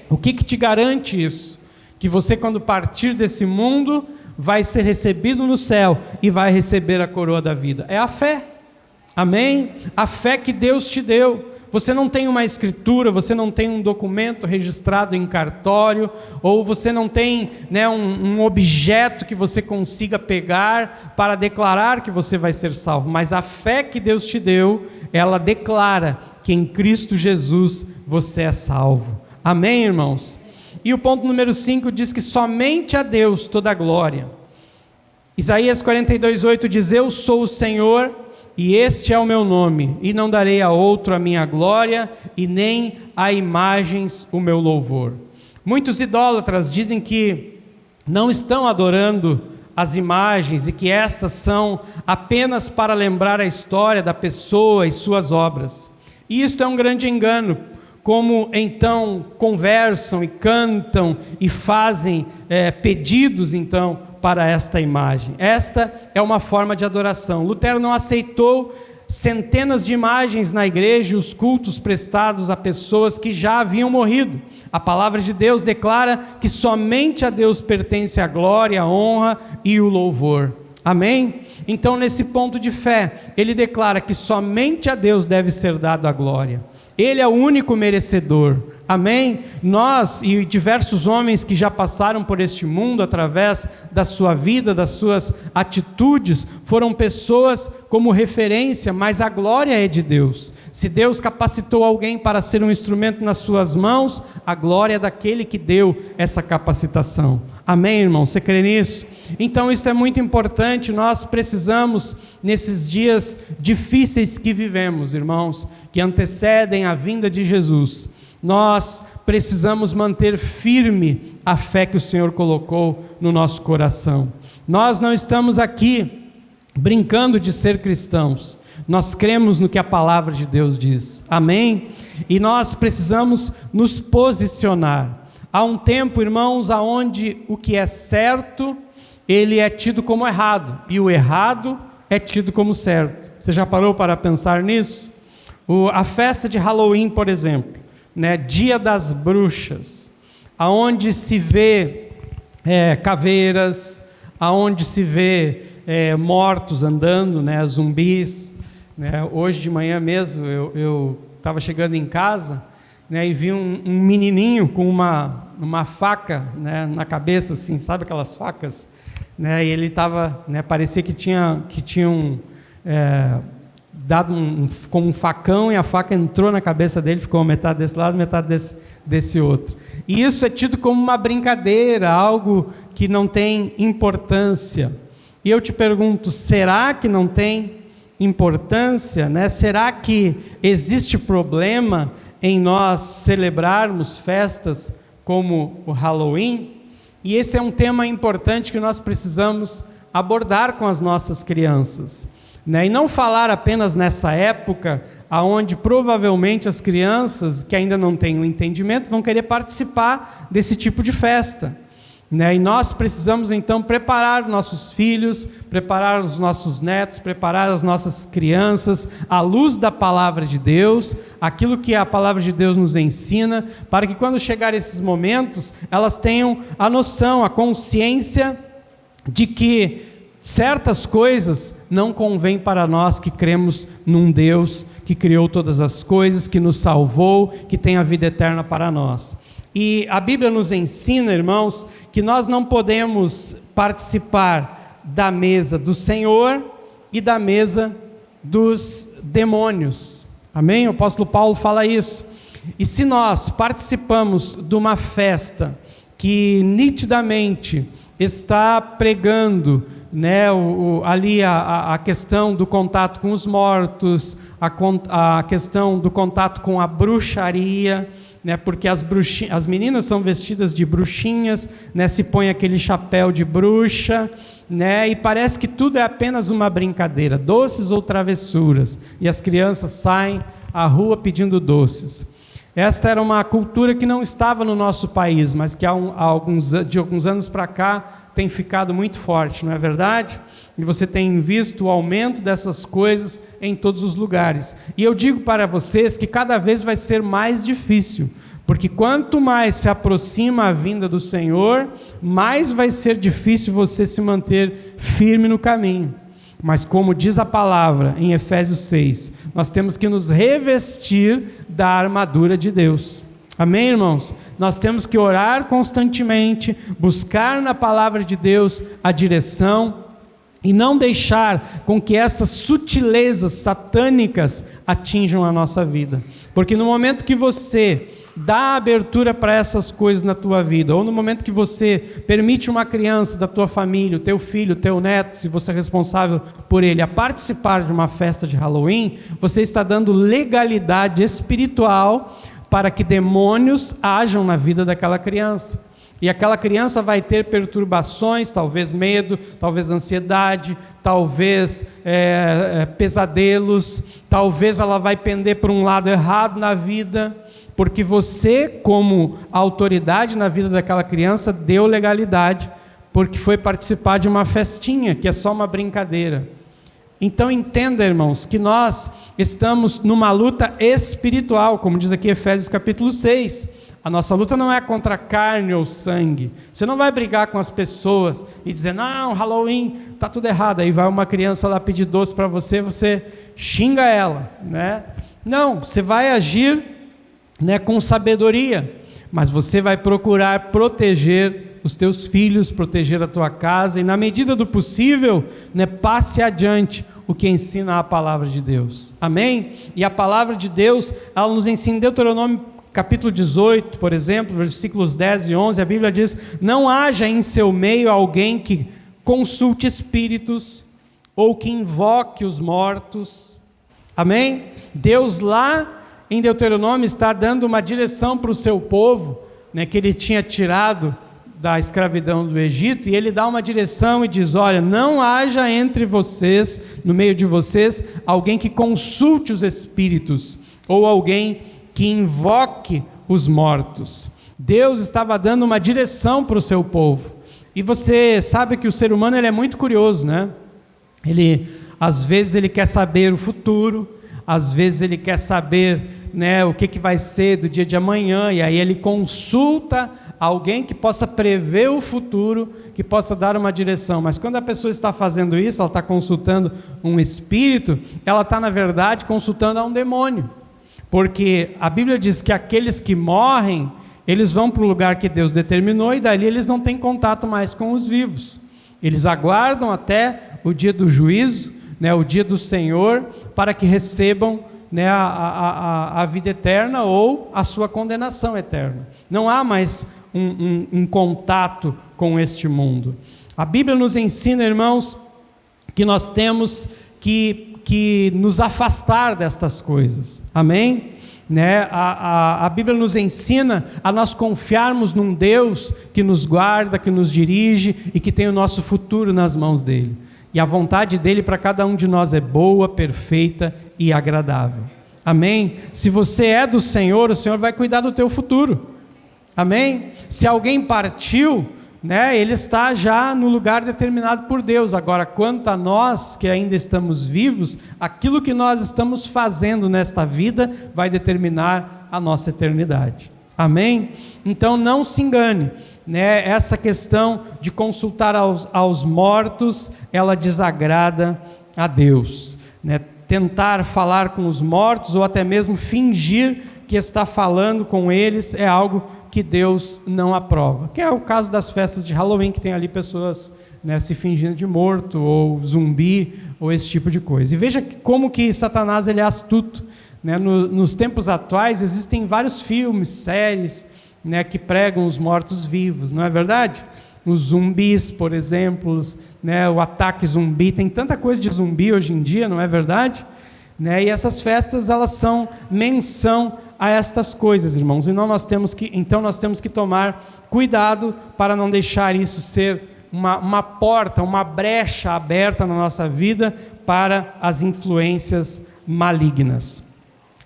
O que te garante isso? Que você, quando partir desse mundo, vai ser recebido no céu e vai receber a coroa da vida. É a fé. Amém? A fé que Deus te deu. Você não tem uma escritura, você não tem um documento registrado em cartório, ou você não tem, né, um objeto que você consiga pegar para declarar que você vai ser salvo, mas a fé que Deus te deu, ela declara que em Cristo Jesus você é salvo. Amém, irmãos? E o ponto número 5 diz que somente a Deus toda a glória. Isaías 42:8 diz, eu sou o Senhor, e este é o meu nome, e não darei a outro a minha glória, e nem a imagens o meu louvor. Muitos idólatras dizem que não estão adorando as imagens, e que estas são apenas para lembrar a história da pessoa e suas obras. E isto é um grande engano, como então conversam e cantam e fazem pedidos então para esta imagem. Esta é uma forma de adoração. Lutero não aceitou centenas de imagens na igreja e os cultos prestados a pessoas que já haviam morrido. A palavra de Deus declara que somente a Deus pertence a glória, a honra e o louvor. Amém? Então, nesse ponto de fé, ele declara que somente a Deus deve ser dado a glória. Ele é o único merecedor. Amém? Nós e diversos homens que já passaram por este mundo através da sua vida, das suas atitudes, foram pessoas como referência, mas a glória é de Deus. Se Deus capacitou alguém para ser um instrumento nas suas mãos, a glória é daquele que deu essa capacitação. Amém, irmão? Você crê nisso? Então isso é muito importante. Nós precisamos, nesses dias difíceis que vivemos, irmãos, que antecedem a vinda de Jesus, nós precisamos manter firme a fé que o Senhor colocou no nosso coração. Nós não estamos aqui brincando de ser cristãos, nós cremos no que a palavra de Deus diz, amém? E nós precisamos nos posicionar. Há um tempo, irmãos, onde o que é certo, ele é tido como errado, e o errado é tido como certo. Você já parou para pensar nisso? A festa de Halloween, por exemplo, Dia das Bruxas, aonde se vê caveiras, aonde se vê mortos andando, zumbis. Hoje de manhã mesmo eu estava chegando em casa, e vi um menininho com uma faca, na cabeça, assim, sabe aquelas facas? E ele estava, parecia que tinham dado com um facão, e a faca entrou na cabeça dele, ficou metade desse lado, metade desse outro. E isso é tido como uma brincadeira, algo que não tem importância. E eu te pergunto, será que não tem importância? Será que existe problema em nós celebrarmos festas como o Halloween? E esse é um tema importante que nós precisamos abordar com as nossas crianças. E não falar apenas nessa época, onde provavelmente as crianças que ainda não têm o entendimento vão querer participar desse tipo de festa. E nós precisamos então preparar nossos filhos, preparar os nossos netos, preparar as nossas crianças à luz da palavra de Deus, aquilo que a palavra de Deus nos ensina, para que quando chegar esses momentos, elas tenham a noção, a consciência de que certas coisas não convêm para nós que cremos num Deus que criou todas as coisas, que nos salvou, que tem a vida eterna para nós. E a Bíblia nos ensina, irmãos, que nós não podemos participar da mesa do Senhor e da mesa dos demônios. Amém? O apóstolo Paulo fala isso. E se nós participamos de uma festa que nitidamente está pregando ali a questão do contato com os mortos, a questão do contato com a bruxaria, porque as meninas são vestidas de bruxinhas, se põe aquele chapéu de bruxa, e parece que tudo é apenas uma brincadeira, doces ou travessuras, e as crianças saem à rua pedindo doces. Esta era uma cultura que não estava no nosso país, mas que de alguns anos para cá tem ficado muito forte, não é verdade? E você tem visto o aumento dessas coisas em todos os lugares. E eu digo para vocês que cada vez vai ser mais difícil, porque quanto mais se aproxima a vinda do Senhor, mais vai ser difícil você se manter firme no caminho. Mas como diz a palavra em Efésios 6, nós temos que nos revestir da armadura de Deus. Amém, irmãos? Nós temos que orar constantemente, buscar na palavra de Deus a direção e não deixar com que essas sutilezas satânicas atinjam a nossa vida. Porque no momento que você dá abertura para essas coisas na tua vida, ou no momento que você permite uma criança da tua família, o teu filho, o teu neto, se você é responsável por ele, a participar de uma festa de Halloween, você está dando legalidade espiritual para que demônios ajam na vida daquela criança. E aquela criança vai ter perturbações, talvez medo, talvez ansiedade, talvez pesadelos, talvez ela vai pender para um lado errado na vida. porque você, como autoridade na vida daquela criança, deu legalidade, porque foi participar de uma festinha, que é só uma brincadeira. Então entenda, irmãos, que nós estamos numa luta espiritual, como diz aqui Efésios capítulo 6. A nossa luta não é contra carne ou sangue. Você não vai brigar com as pessoas e dizer, não, Halloween, está tudo errado. Aí vai uma criança lá pedir doce para você, você xinga ela, né? Não, você vai agir, né, com sabedoria, mas você vai procurar proteger os teus filhos, proteger a tua casa, e na medida do possível, né, passe adiante o que ensina a palavra de Deus. Amém? E a palavra de Deus, ela nos ensina em Deuteronômio capítulo 18, por exemplo, versículos 10 e 11, a Bíblia diz, não haja em seu meio alguém que consulte espíritos, ou que invoque os mortos. Amém? Deus lá em Deuteronômio está dando uma direção para o seu povo, né, que ele tinha tirado da escravidão do Egito, e ele dá uma direção e diz, olha, não haja entre vocês, no meio de vocês, alguém que consulte os espíritos, ou alguém que invoque os mortos. Deus estava dando uma direção para o seu povo, e você sabe que o ser humano ele é muito curioso, né? Às vezes ele quer saber o futuro, às vezes ele quer saber, né, o que vai ser do dia de amanhã, e aí ele consulta alguém que possa prever o futuro, que possa dar uma direção. Mas quando a pessoa está fazendo isso, ela está consultando um espírito, ela está na verdade consultando a um demônio, porque a Bíblia diz que aqueles que morrem, eles vão para o lugar que Deus determinou, e dali eles não têm contato mais com os vivos, eles aguardam até o dia do juízo, né, o dia do Senhor, para que recebam, né, a vida eterna ou a sua condenação eterna. Não há mais um contato com este mundo. A Bíblia nos ensina, irmãos, que nós temos que nos afastar destas coisas. Amém? Né? A Bíblia nos ensina a nós confiarmos num Deus que nos guarda, que nos dirige e que tem o nosso futuro nas mãos dele. E a vontade dele para cada um de nós é boa, perfeita e agradável. Amém? Se você é do Senhor, o Senhor vai cuidar do teu futuro. Amém? Se alguém partiu, né, ele está já no lugar determinado por Deus. Agora, quanto a nós que ainda estamos vivos, aquilo que nós estamos fazendo nesta vida vai determinar a nossa eternidade. Amém? Então não se engane, né? Essa questão de consultar aos mortos, ela desagrada a Deus, né? Tentar falar com os mortos ou até mesmo fingir que está falando com eles é algo que Deus não aprova, que é o caso das festas de Halloween, que tem ali pessoas, né, se fingindo de morto ou zumbi ou esse tipo de coisa. E veja como que Satanás ele é astuto, né? Nos tempos atuais existem vários filmes, séries, né, que pregam os mortos-vivos, não é verdade? Os zumbis, por exemplo, né, o ataque zumbi, tem tanta coisa de zumbi hoje em dia, não é verdade? Né? E essas festas, elas são menção a estas coisas, irmãos, e então nós temos que tomar cuidado para não deixar isso ser uma porta, uma brecha aberta na nossa vida para as influências malignas.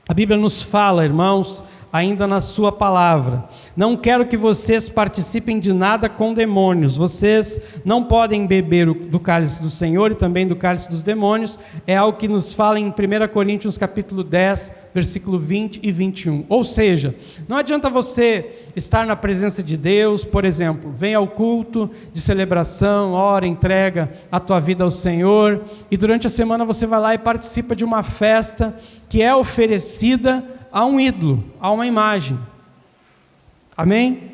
A Bíblia nos fala, irmãos, ainda na sua palavra, não quero que vocês participem de nada com demônios, vocês não podem beber do cálice do Senhor e também do cálice dos demônios, é algo que nos fala em 1 Coríntios capítulo 10, versículo 20 e 21, ou seja, não adianta você estar na presença de Deus, por exemplo, vem ao culto de celebração, ora, entrega a tua vida ao Senhor, e durante a semana você vai lá e participa de uma festa que é oferecida a um ídolo, a uma imagem. Amém?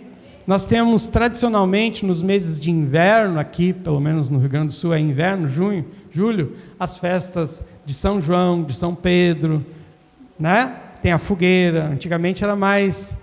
Nós temos tradicionalmente nos meses de inverno, aqui pelo menos no Rio Grande do Sul é inverno, junho, julho, as festas de São João, de São Pedro, né? Tem a fogueira, antigamente era mais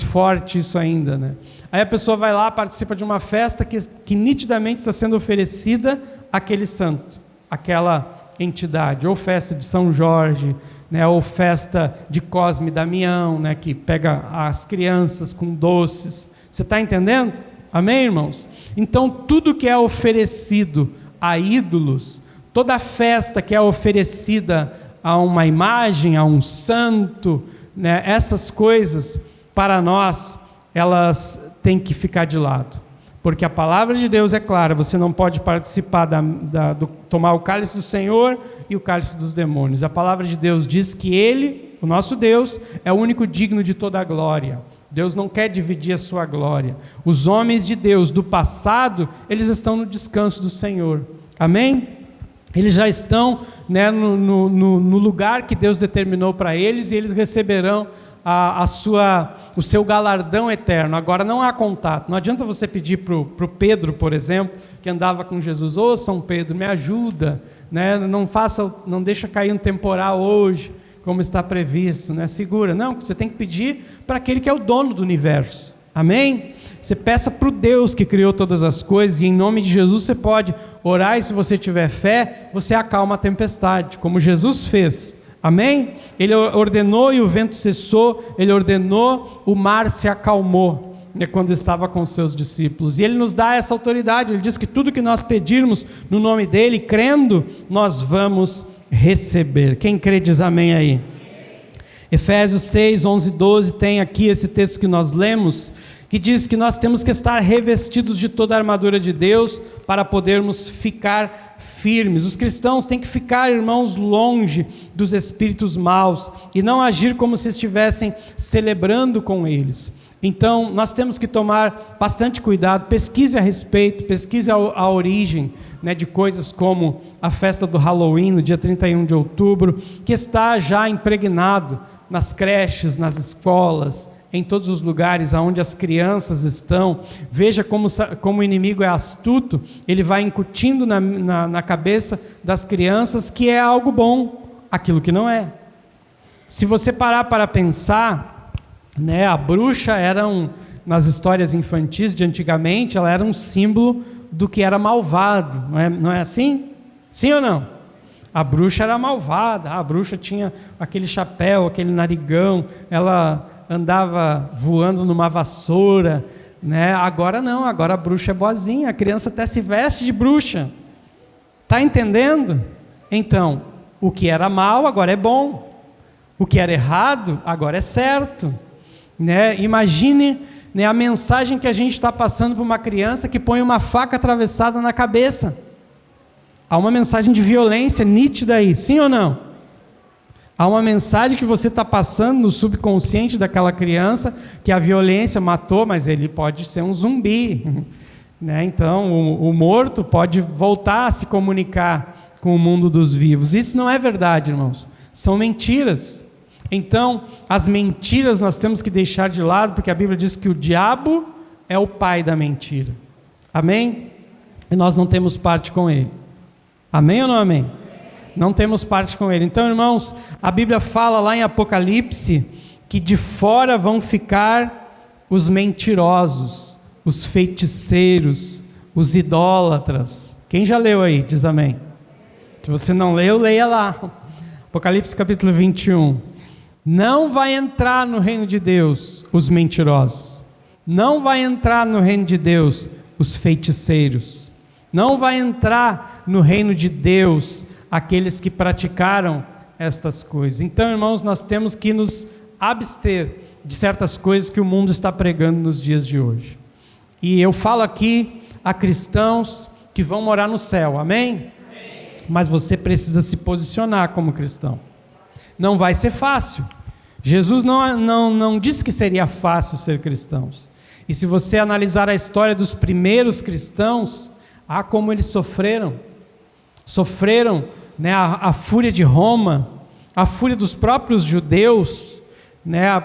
forte isso ainda, né? Aí a pessoa vai lá, participa de uma festa que nitidamente está sendo oferecida àquele santo, àquela entidade, ou festa de São Jorge, né, ou festa de Cosme e Damião, né, que pega as crianças com doces. Você está entendendo? Amém, irmãos? Então tudo que é oferecido a ídolos, toda festa que é oferecida a uma imagem, a um santo, né, essas coisas, para nós, elas têm que ficar de lado. Porque a palavra de Deus é clara, você não pode participar tomar o cálice do Senhor e o cálice dos demônios. A palavra de Deus diz que Ele, o nosso Deus, é o único digno de toda a glória. Deus não quer dividir a sua glória. Os homens de Deus do passado, eles estão no descanso do Senhor. Amém? Eles já estão, né, no lugar que Deus determinou para eles, e eles receberão o seu galardão eterno. Agora não há contato. Não adianta você pedir para o Pedro, por exemplo, que andava com Jesus: ô São Pedro, me ajuda, né? Não deixa cair um temporal hoje, como está previsto, né? Segura. Não, você tem que pedir para aquele que é o dono do universo. Amém? Você peça para o Deus que criou todas as coisas, e em nome de Jesus você pode orar, e se você tiver fé, você acalma a tempestade, como Jesus fez. Amém? Ele ordenou e o vento cessou, ele ordenou, o mar se acalmou, né, quando estava com os seus discípulos, e ele nos dá essa autoridade. Ele diz que tudo que nós pedirmos no nome dele, crendo, nós vamos receber. Quem crê diz amém aí. Efésios 6, 11 e 12 tem aqui esse texto que nós lemos, que diz que nós temos que estar revestidos de toda a armadura de Deus para podermos ficar firmes. Os cristãos têm que ficar, irmãos, longe dos espíritos maus e não agir como se estivessem celebrando com eles. Então, nós temos que tomar bastante cuidado, pesquise a respeito, pesquise a origem, né, de coisas como a festa do Halloween, no dia 31 de outubro, que está já impregnado nas creches, nas escolas, em todos os lugares onde as crianças estão. Veja como o inimigo é astuto. Ele vai incutindo na cabeça das crianças que é algo bom, aquilo que não é. Se você parar para pensar, né, a bruxa nas histórias infantis de antigamente, ela era um símbolo do que era malvado, não é assim? Sim ou não? A bruxa era malvada, a bruxa tinha aquele chapéu, aquele narigão, ela andava voando numa vassoura, né? Agora não, agora a bruxa é boazinha, a criança até se veste de bruxa. Está entendendo? Então, o que era mal agora é bom, o que era errado agora é certo, né? Imagine, né, a mensagem que a gente está passando para uma criança que põe uma faca atravessada na cabeça. Há uma mensagem de violência nítida aí, sim ou não? Há uma mensagem que você está passando no subconsciente daquela criança, que a violência matou, mas ele pode ser um zumbi, né? Então o morto pode voltar a se comunicar com o mundo dos vivos. Isso não é verdade, irmãos, são mentiras. Então as mentiras nós temos que deixar de lado, porque a Bíblia diz que o diabo é o pai da mentira. Amém? E nós não temos parte com ele. Amém ou não amém? Não temos parte com ele. Então, irmãos, a Bíblia fala lá em Apocalipse que de fora vão ficar os mentirosos, os feiticeiros, os idólatras. Quem já leu aí? Diz amém. Se você não leu, leia lá. Apocalipse capítulo 21. Não vai entrar no reino de Deus os mentirosos. Não vai entrar no reino de Deus os feiticeiros. Não vai entrar no reino de Deus aqueles que praticaram estas coisas. Então, irmãos, nós temos que nos abster de certas coisas que o mundo está pregando nos dias de hoje. E eu falo aqui a cristãos que vão morar no céu, amém? Amém. Mas você precisa se posicionar como cristão. Não vai ser fácil. Jesus não disse que seria fácil ser cristãos. E se você analisar a história dos primeiros cristãos, como eles sofreram, né, a fúria de Roma, a fúria dos próprios judeus, né, o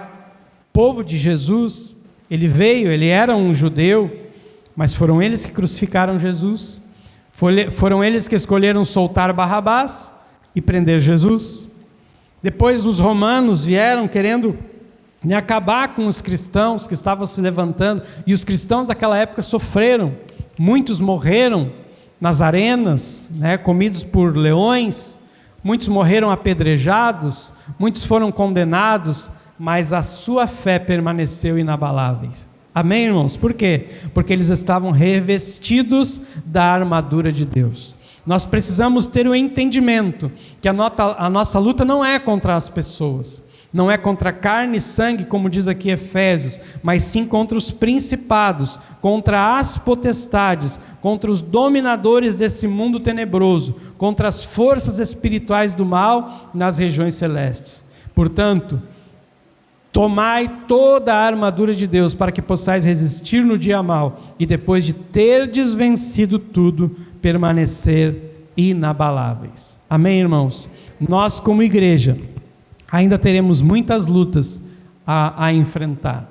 povo de Jesus. Ele era um judeu, mas foram eles que crucificaram Jesus, foram eles que escolheram soltar Barrabás e prender Jesus. Depois os romanos vieram querendo, né, acabar com os cristãos que estavam se levantando, e os cristãos daquela época sofreram, muitos morreram nas arenas, né, comidos por leões, muitos morreram apedrejados, muitos foram condenados, mas a sua fé permaneceu inabalável. Amém, irmãos? Por quê? Porque eles estavam revestidos da armadura de Deus. Nós precisamos ter o entendimento que a nossa luta não é contra as pessoas, Não é contra carne e sangue, como diz aqui Efésios, mas sim contra os principados, contra as potestades, contra os dominadores desse mundo tenebroso, contra as forças espirituais do mal nas regiões celestes. Portanto, tomai toda a armadura de Deus para que possais resistir no dia mau e depois de terdes vencido tudo, permanecer inabaláveis. Amém, irmãos? Nós, como igreja, ainda teremos muitas lutas a enfrentar.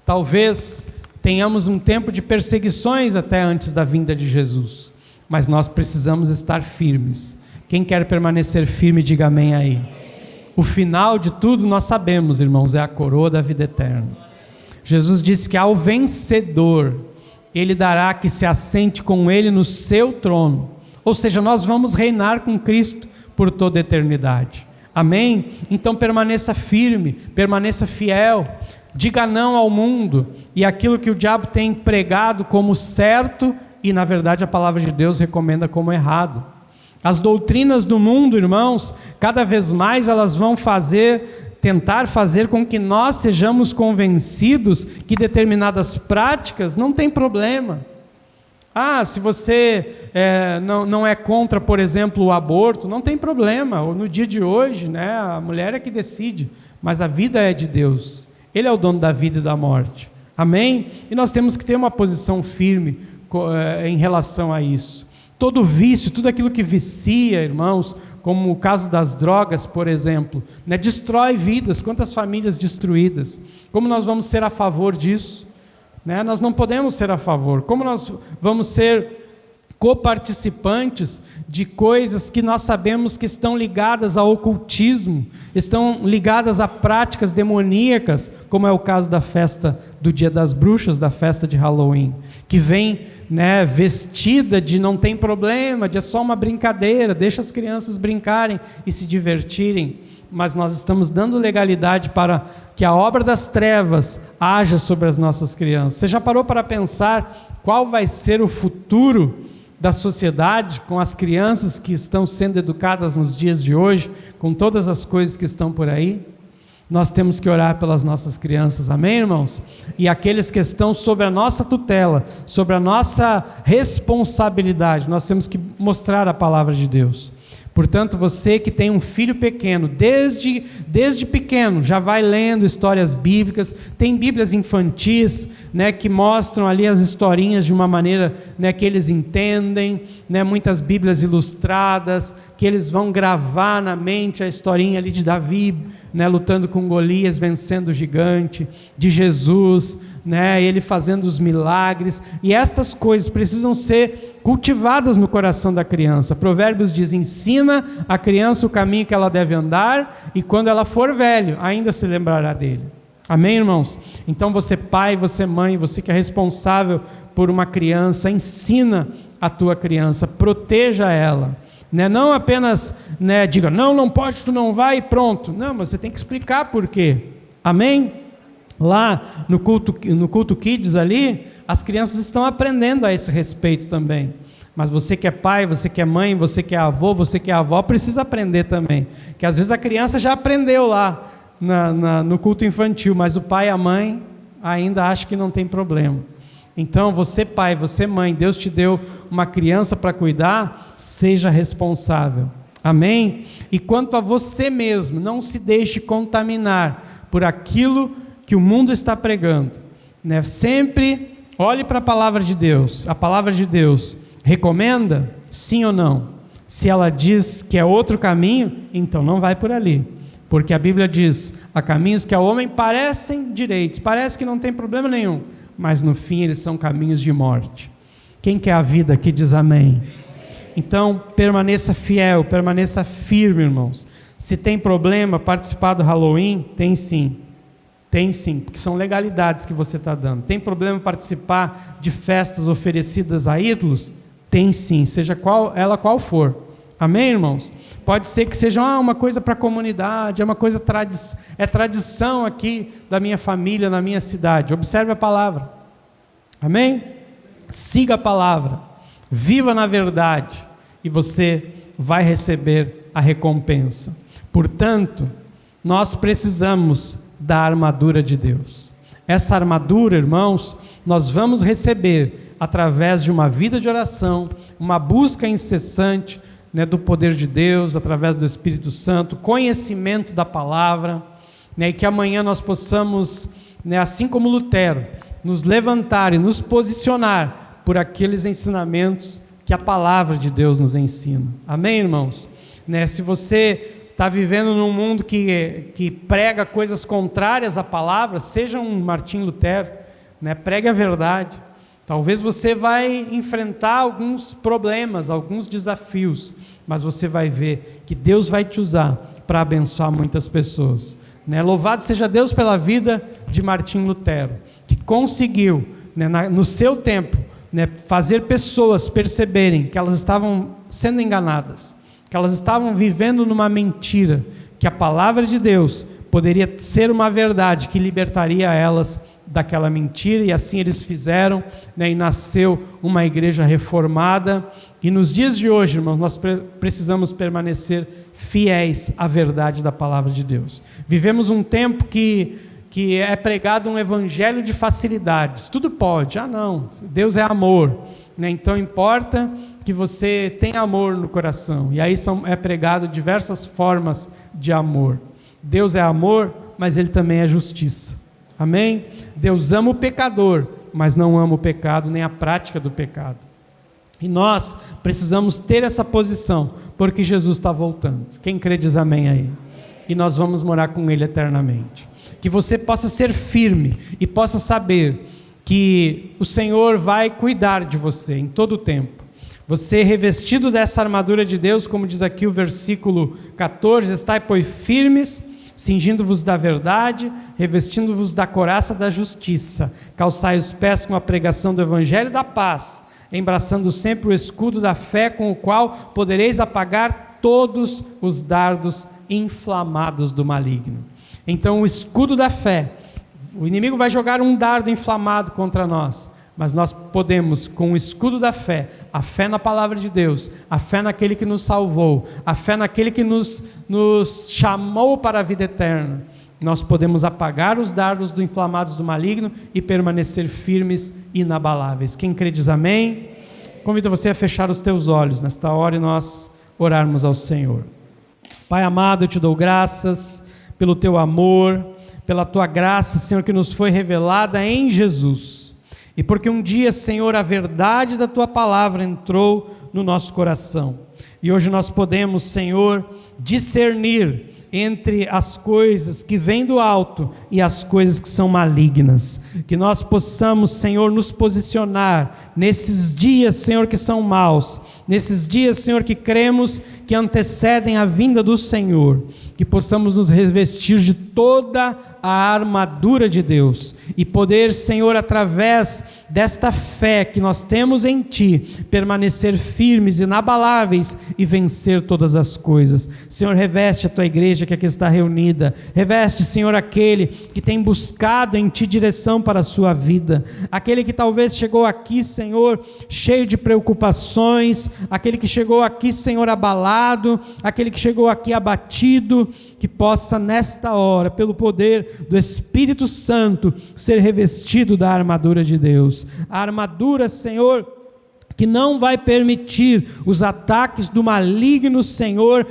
Talvez tenhamos um tempo de perseguições até antes da vinda de Jesus, mas nós precisamos estar firmes. Quem quer permanecer firme, diga amém aí. O final de tudo nós sabemos, irmãos, é a coroa da vida eterna. Jesus disse que ao vencedor, Ele dará que se assente com Ele no seu trono. Ou seja, nós vamos reinar com Cristo por toda a eternidade. Amém? Então permaneça firme, permaneça fiel, diga não ao mundo e aquilo que o diabo tem pregado como certo e na verdade a palavra de Deus recomenda como errado. As doutrinas do mundo, irmãos, cada vez mais elas vão tentar fazer com que nós sejamos convencidos que determinadas práticas não tem problema. Se você não é contra, por exemplo, o aborto, não tem problema. No dia de hoje, né, a mulher é que decide, mas a vida é de Deus. Ele é o dono da vida e da morte. Amém? E nós temos que ter uma posição firme em relação a isso. Todo vício, tudo aquilo que vicia, irmãos, como o caso das drogas, por exemplo, né, destrói vidas. Quantas famílias destruídas? Como nós vamos ser a favor disso? Nós não podemos ser a favor. Como nós vamos ser coparticipantes de coisas que nós sabemos que estão ligadas ao ocultismo, estão ligadas a práticas demoníacas, como é o caso da festa do Dia das Bruxas, da festa de Halloween, que vem vestida de não tem problema, de é só uma brincadeira, deixa as crianças brincarem e se divertirem. Mas nós estamos dando legalidade para que a obra das trevas haja sobre as nossas crianças. Você já parou para pensar qual vai ser o futuro da sociedade com as crianças que estão sendo educadas nos dias de hoje, com todas as coisas que estão por aí? Nós temos que orar pelas nossas crianças, amém, irmãos? E aqueles que estão sob a nossa tutela, sobre a nossa responsabilidade, nós temos que mostrar a palavra de Deus. Portanto, você que tem um filho pequeno, desde pequeno, já vai lendo histórias bíblicas, tem bíblias infantis, que mostram ali as historinhas de uma maneira que eles entendem, muitas bíblias ilustradas, que eles vão gravar na mente a historinha ali de Davi, lutando com Golias, vencendo o gigante, de Jesus, ele fazendo os milagres, e estas coisas precisam ser cultivadas no coração da criança. Provérbios diz: ensina a criança o caminho que ela deve andar, e quando ela for velho, ainda se lembrará dele. Amém, irmãos? Então você pai, você mãe, você que é responsável por uma criança, ensina a tua criança, proteja ela. Não apenas diga, não pode, tu não vai e pronto. Não, mas você tem que explicar por quê. Amém? Lá no culto Kids ali, as crianças estão aprendendo a esse respeito também. Mas você que é pai, você que é mãe, você que é avô, você que é avó, precisa aprender também. Que às vezes a criança já aprendeu lá no culto infantil, mas o pai e a mãe ainda acham que não tem problema. Então você pai, você mãe, Deus te deu uma criança para cuidar, seja responsável. Amém? E quanto a você mesmo, não se deixe contaminar por aquilo que o mundo está pregando. Sempre olhe para a palavra de Deus. A palavra de Deus recomenda? Sim ou não? Se ela diz que é outro caminho, então não vai por ali. Porque a Bíblia diz: há caminhos que ao homem parecem direitos, parece que não tem problema nenhum, mas no fim eles são caminhos de morte. Quem quer a vida aqui diz amém. Então permaneça fiel, permaneça firme, irmãos. Se tem problema participar do Halloween, tem sim, porque são legalidades que você está dando. Tem problema participar de festas oferecidas a ídolos? Tem sim, seja qual for. Amém, irmãos? Pode ser que seja uma coisa para a comunidade, é uma coisa tradição aqui da minha família, na minha cidade. Observe a palavra. Amém? Siga a palavra, viva na verdade, e você vai receber a recompensa. Portanto, nós precisamos da armadura de Deus. Essa armadura, irmãos, nós vamos receber através de uma vida de oração, uma busca incessante, do poder de Deus, através do Espírito Santo, conhecimento da palavra, e que amanhã nós possamos, assim como Lutero, nos levantar e nos posicionar por aqueles ensinamentos que a palavra de Deus nos ensina. Amém, irmãos? Se você está vivendo num mundo que prega coisas contrárias à palavra, seja um Martim Lutero, pregue a verdade. Talvez você vai enfrentar alguns problemas, alguns desafios, mas você vai ver que Deus vai te usar para abençoar muitas pessoas. Louvado seja Deus pela vida de Martim Lutero, que conseguiu, no seu tempo, fazer pessoas perceberem que elas estavam sendo enganadas, que elas estavam vivendo numa mentira, que a palavra de Deus poderia ser uma verdade que libertaria elas daquela mentira, e assim eles fizeram, e nasceu uma igreja reformada. E nos dias de hoje, irmãos, nós precisamos permanecer fiéis à verdade da palavra de Deus. Vivemos um tempo que é pregado um evangelho de facilidades, tudo pode, não, Deus é amor, então importa que você tenha amor no coração, e aí é pregado diversas formas de amor. Deus é amor, mas Ele também é justiça. Amém? Deus ama o pecador, mas não ama o pecado, nem a prática do pecado. E nós precisamos ter essa posição, porque Jesus está voltando. Quem crê diz amém aí. E nós vamos morar com Ele eternamente. Que você possa ser firme e possa saber que o Senhor vai cuidar de você em todo o tempo. Você revestido dessa armadura de Deus, como diz aqui o versículo 14, estai, pois, firmes, cingindo-vos da verdade, revestindo-vos da couraça da justiça, calçai os pés com a pregação do evangelho da paz, embraçando sempre o escudo da fé, com o qual podereis apagar todos os dardos inflamados do maligno. Então o escudo da fé, o inimigo vai jogar um dardo inflamado contra nós, mas nós podemos, com o escudo da fé, a fé na palavra de Deus, a fé naquele que nos salvou, a fé naquele que nos chamou para a vida eterna, nós podemos apagar os dardos inflamados do maligno e permanecer firmes e inabaláveis. Quem crê diz amém? Convido você a fechar os teus olhos nesta hora e nós orarmos ao Senhor. Pai amado, eu te dou graças pelo teu amor, pela tua graça, Senhor, que nos foi revelada em Jesus. E porque um dia, Senhor, a verdade da tua palavra entrou no nosso coração. E hoje nós podemos, Senhor, discernir entre as coisas que vêm do alto e as coisas que são malignas. Que nós possamos, Senhor, nos posicionar nesses dias, Senhor, que são maus, nesses dias, Senhor, que cremos que antecedem a vinda do Senhor. Que possamos nos revestir de toda a armadura de Deus e poder, Senhor, através desta fé que nós temos em Ti, permanecer firmes, inabaláveis e vencer todas as coisas. Senhor, reveste a Tua igreja que aqui está reunida, reveste, Senhor, aquele que tem buscado em Ti direção para a sua vida, aquele que talvez chegou aqui, Senhor, cheio de preocupações, aquele que chegou aqui, Senhor, abalado, aquele que chegou aqui abatido, que possa nesta hora, pelo poder do Espírito Santo, ser revestido da armadura de Deus, a armadura, Senhor, que não vai permitir os ataques do maligno, Senhor,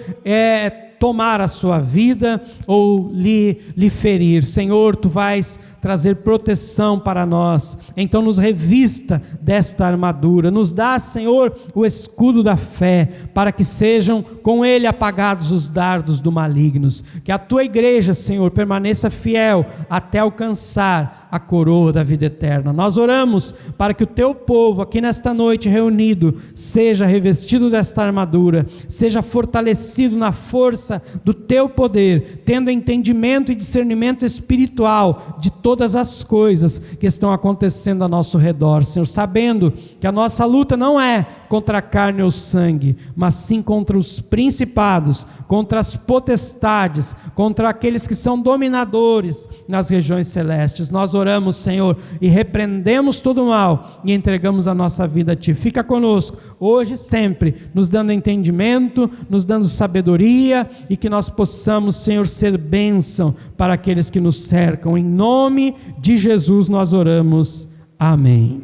tomar a sua vida ou lhe ferir. Senhor, Tu vais trazer proteção para nós, então nos revista desta armadura, nos dá, Senhor, o escudo da fé, para que sejam com ele apagados os dardos do malignos, que a Tua igreja, Senhor, permaneça fiel até alcançar a coroa da vida eterna. Nós oramos para que o Teu povo aqui nesta noite reunido seja revestido desta armadura, seja fortalecido na força do Teu poder, tendo entendimento e discernimento espiritual de todas as coisas que estão acontecendo ao nosso redor, Senhor, sabendo que a nossa luta não é contra a carne ou sangue, mas sim contra os principados, contra as potestades, contra aqueles que são dominadores nas regiões celestes. Nós oramos, Senhor, e repreendemos todo o mal e entregamos a nossa vida a Ti. Fica conosco, hoje e sempre, nos dando entendimento, nos dando sabedoria, e que nós possamos, Senhor, ser bênção para aqueles que nos cercam. Em nome de Jesus nós oramos. Amém.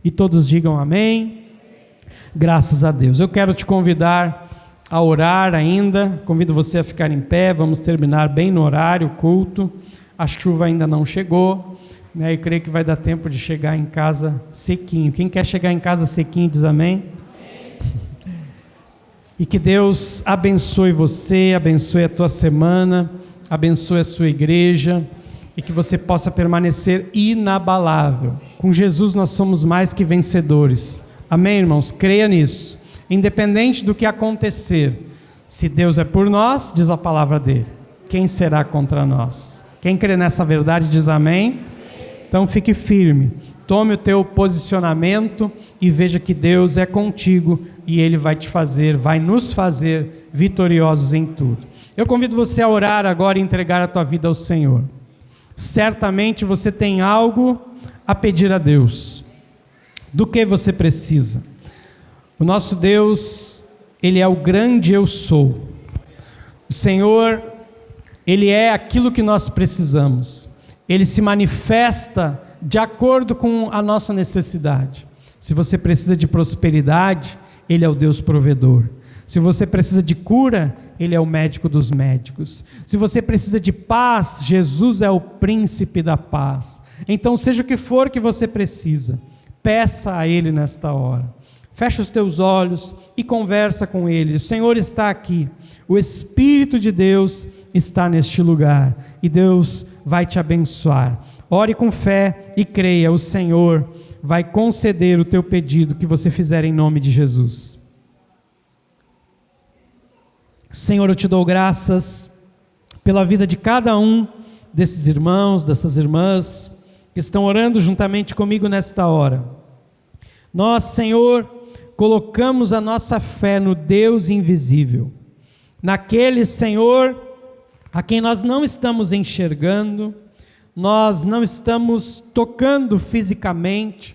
E todos digam amém. Graças a Deus. Eu quero te convidar a orar ainda. Convido você a ficar em pé. Vamos terminar bem no horário, o culto. A chuva ainda não chegou, né? Eu creio que vai dar tempo de chegar em casa sequinho. Quem quer chegar em casa sequinho diz amém. E que Deus abençoe você, abençoe a tua semana, abençoe a sua igreja, e que você possa permanecer inabalável. Com Jesus nós somos mais que vencedores. Amém, irmãos? Creia nisso. Independente do que acontecer, se Deus é por nós, diz a palavra dele, quem será contra nós? Quem crê nessa verdade diz amém? Então fique firme, tome o teu posicionamento e veja que Deus é contigo e Ele vai te fazer, vai nos fazer vitoriosos em tudo. Eu convido você a orar agora e entregar a tua vida ao Senhor. Certamente você tem algo a pedir a Deus. Do que você precisa? O nosso Deus, Ele é o grande eu sou. O Senhor, Ele é aquilo que nós precisamos. Ele se manifesta de acordo com a nossa necessidade. Se você precisa de prosperidade, Ele é o Deus provedor. Se você precisa de cura, Ele é o médico dos médicos. Se você precisa de paz, Jesus é o príncipe da paz. Então, seja o que for que você precisa, peça a Ele nesta hora. Fecha os teus olhos e conversa com Ele. O Senhor está aqui. O Espírito de Deus está neste lugar. E Deus vai te abençoar. Ore com fé e creia. O Senhor vai conceder o teu pedido que você fizer em nome de Jesus. Senhor, eu te dou graças pela vida de cada um desses irmãos, dessas irmãs que estão orando juntamente comigo nesta hora. Nós, Senhor, colocamos a nossa fé no Deus invisível, naquele, Senhor, a quem nós não estamos enxergando, nós não estamos tocando fisicamente,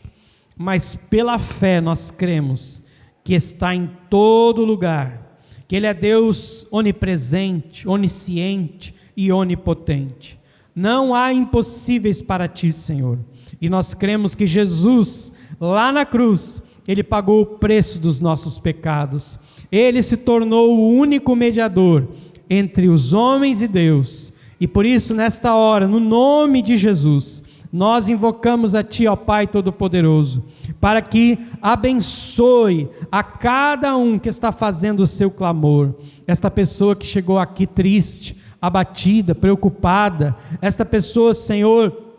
mas pela fé nós cremos que está em todo lugar, que Ele é Deus onipresente, onisciente e onipotente. Não há impossíveis para Ti, Senhor, e nós cremos que Jesus, lá na cruz, Ele pagou o preço dos nossos pecados, Ele se tornou o único mediador entre os homens e Deus, e por isso nesta hora, no nome de Jesus, nós invocamos a Ti, ó Pai Todo-Poderoso, para que abençoe a cada um que está fazendo o seu clamor, esta pessoa que chegou aqui triste, abatida, preocupada, esta pessoa, Senhor,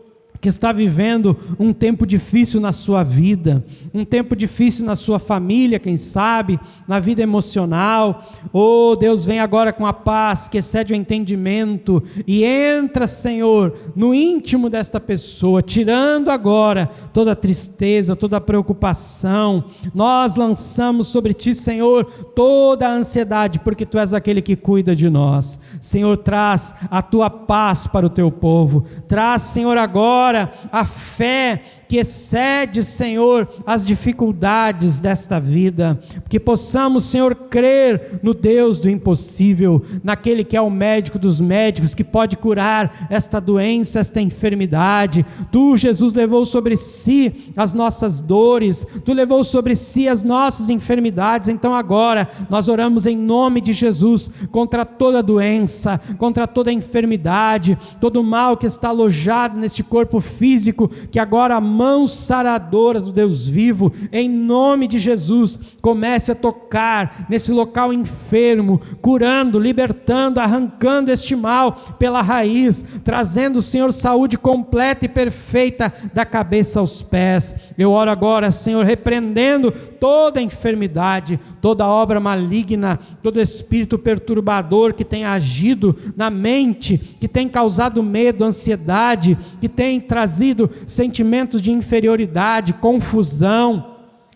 que está vivendo um tempo difícil na sua vida, um tempo difícil na sua família, quem sabe, na vida emocional. Oh, Deus, vem agora com a paz que excede o entendimento e entra, Senhor, no íntimo desta pessoa, tirando agora toda a tristeza, toda a preocupação. Nós lançamos sobre Ti, Senhor, toda a ansiedade, porque Tu és aquele que cuida de nós. Senhor, traz a Tua paz para o Teu povo, traz, Senhor, agora a fé que excede, Senhor, as dificuldades desta vida, que possamos, Senhor, crer no Deus do impossível, naquele que é o médico dos médicos, que pode curar esta doença, esta enfermidade. Tu, Jesus, levou sobre si as nossas dores, Tu levou sobre si as nossas enfermidades. Então agora nós oramos em nome de Jesus contra toda doença, contra toda enfermidade, todo mal que está alojado neste corpo físico, que agora a mão mão saradora do Deus vivo, em nome de Jesus, comece a tocar nesse local enfermo, curando, libertando, arrancando este mal pela raiz, trazendo, Senhor, saúde completa e perfeita da cabeça aos pés. Eu oro agora, Senhor, repreendendo toda enfermidade, toda obra maligna, todo espírito perturbador que tem agido na mente, que tem causado medo, ansiedade, que tem trazido sentimentos de inferioridade, confusão.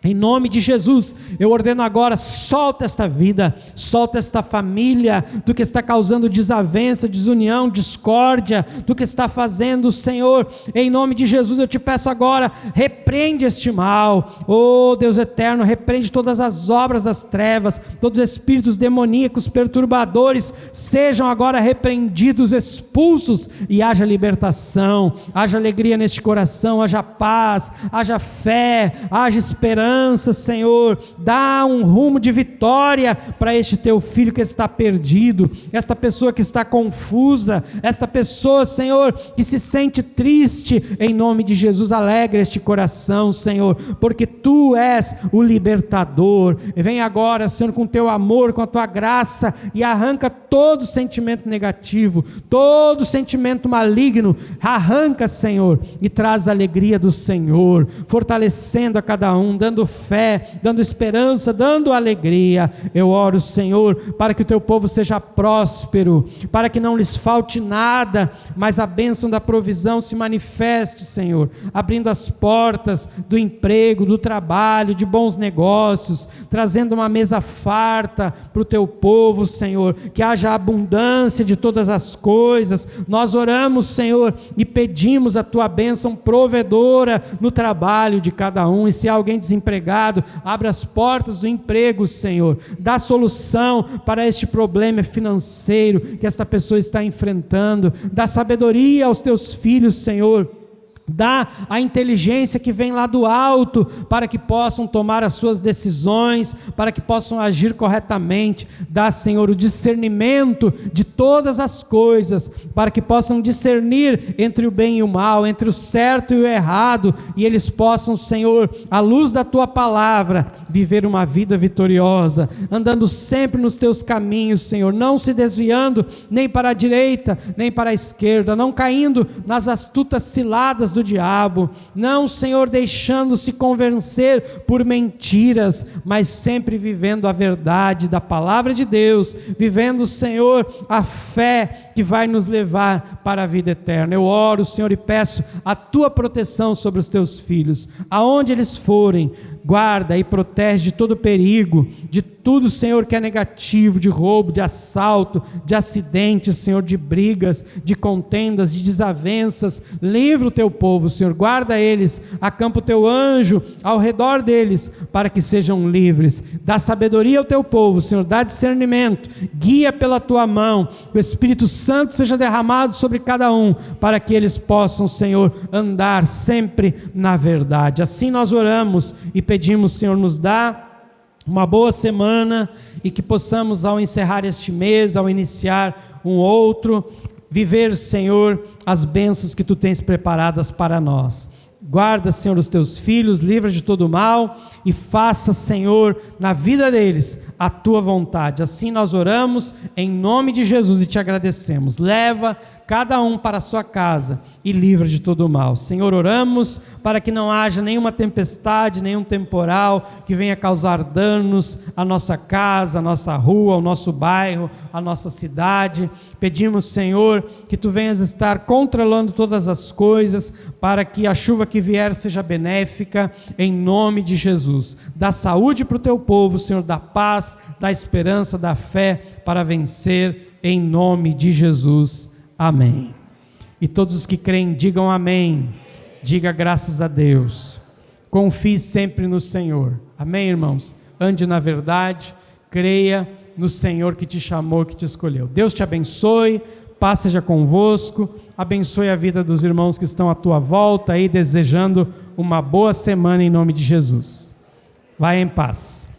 Em nome de Jesus, eu ordeno agora, solta esta vida, solta esta família, do que está causando desavença, desunião, discórdia, do que está fazendo, Senhor, em nome de Jesus, eu te peço agora, repreende este mal, oh Deus eterno, repreende todas as obras das trevas, todos os espíritos demoníacos, perturbadores, sejam agora repreendidos, expulsos, e haja libertação, haja alegria neste coração, haja paz, haja fé, haja esperança, Senhor, dá um rumo de vitória para este teu filho que está perdido, esta pessoa que está confusa, esta pessoa, Senhor, que se sente triste, em nome de Jesus, alegra este coração, Senhor, porque tu és o libertador. Vem agora, Senhor, com teu amor, com a tua graça, e arranca todo sentimento negativo, todo sentimento maligno, arranca, Senhor, e traz a alegria do Senhor, fortalecendo a cada um, dando fé, dando esperança, dando alegria. Eu oro, Senhor, para que o teu povo seja próspero, para que não lhes falte nada, mas a bênção da provisão se manifeste, Senhor, abrindo as portas do emprego, do trabalho, de bons negócios, trazendo uma mesa farta para o teu povo, Senhor, que haja abundância de todas as coisas. Nós oramos, Senhor, e pedimos a tua bênção provedora no trabalho de cada um, e se há alguém desempregado, abre as portas do emprego, Senhor, dá solução para este problema financeiro que esta pessoa está enfrentando, dá sabedoria aos teus filhos, Senhor, dá a inteligência que vem lá do alto, para que possam tomar as suas decisões, para que possam agir corretamente. Dá, Senhor, o discernimento de todas as coisas, para que possam discernir entre o bem e o mal, entre o certo e o errado, e eles possam, Senhor, à luz da tua palavra, viver uma vida vitoriosa, andando sempre nos teus caminhos, Senhor, não se desviando nem para a direita, nem para a esquerda, não caindo nas astutas ciladas do diabo, não, Senhor, deixando-se convencer por mentiras, mas sempre vivendo a verdade da palavra de Deus, vivendo, Senhor, a fé que vai nos levar para a vida eterna. Eu oro, Senhor, e peço a tua proteção sobre os teus filhos, aonde eles forem, guarda e protege de todo perigo, de tudo, Senhor, que é negativo, de roubo, de assalto, de acidentes, Senhor, de brigas, de contendas, de desavenças. Livra o teu povo, Senhor, guarda eles, acampa o teu anjo ao redor deles, para que sejam livres. Dá sabedoria ao teu povo, Senhor, dá discernimento, guia pela tua mão, o Espírito Santo seja derramado sobre cada um, para que eles possam, Senhor, andar sempre na verdade. Assim nós oramos e pedimos, Senhor, nos dá uma boa semana, e que possamos, ao encerrar este mês, ao iniciar um outro, viver, Senhor, as bênçãos que tu tens preparadas para nós. Guarda, Senhor, os teus filhos, livra de todo mal, e faça, Senhor, na vida deles a tua vontade. Assim nós oramos em nome de Jesus e te agradecemos. Leva cada um para a sua casa e livra de todo mal. Senhor, oramos para que não haja nenhuma tempestade, nenhum temporal que venha causar danos à nossa casa, à nossa rua, ao nosso bairro, à nossa cidade. Pedimos, Senhor, que tu venhas estar controlando todas as coisas, para que a chuva que vier seja benéfica, em nome de Jesus. Dá saúde para o teu povo, Senhor, dá paz, dá esperança, dá fé para vencer, em nome de Jesus. Amém. E todos os que creem, digam amém. Diga graças a Deus. Confie sempre no Senhor. Amém, irmãos? Ande na verdade, creia no Senhor que te chamou, que te escolheu. Deus te abençoe, paz seja convosco, abençoe a vida dos irmãos que estão à tua volta aí, desejando uma boa semana em nome de Jesus. Vai em paz.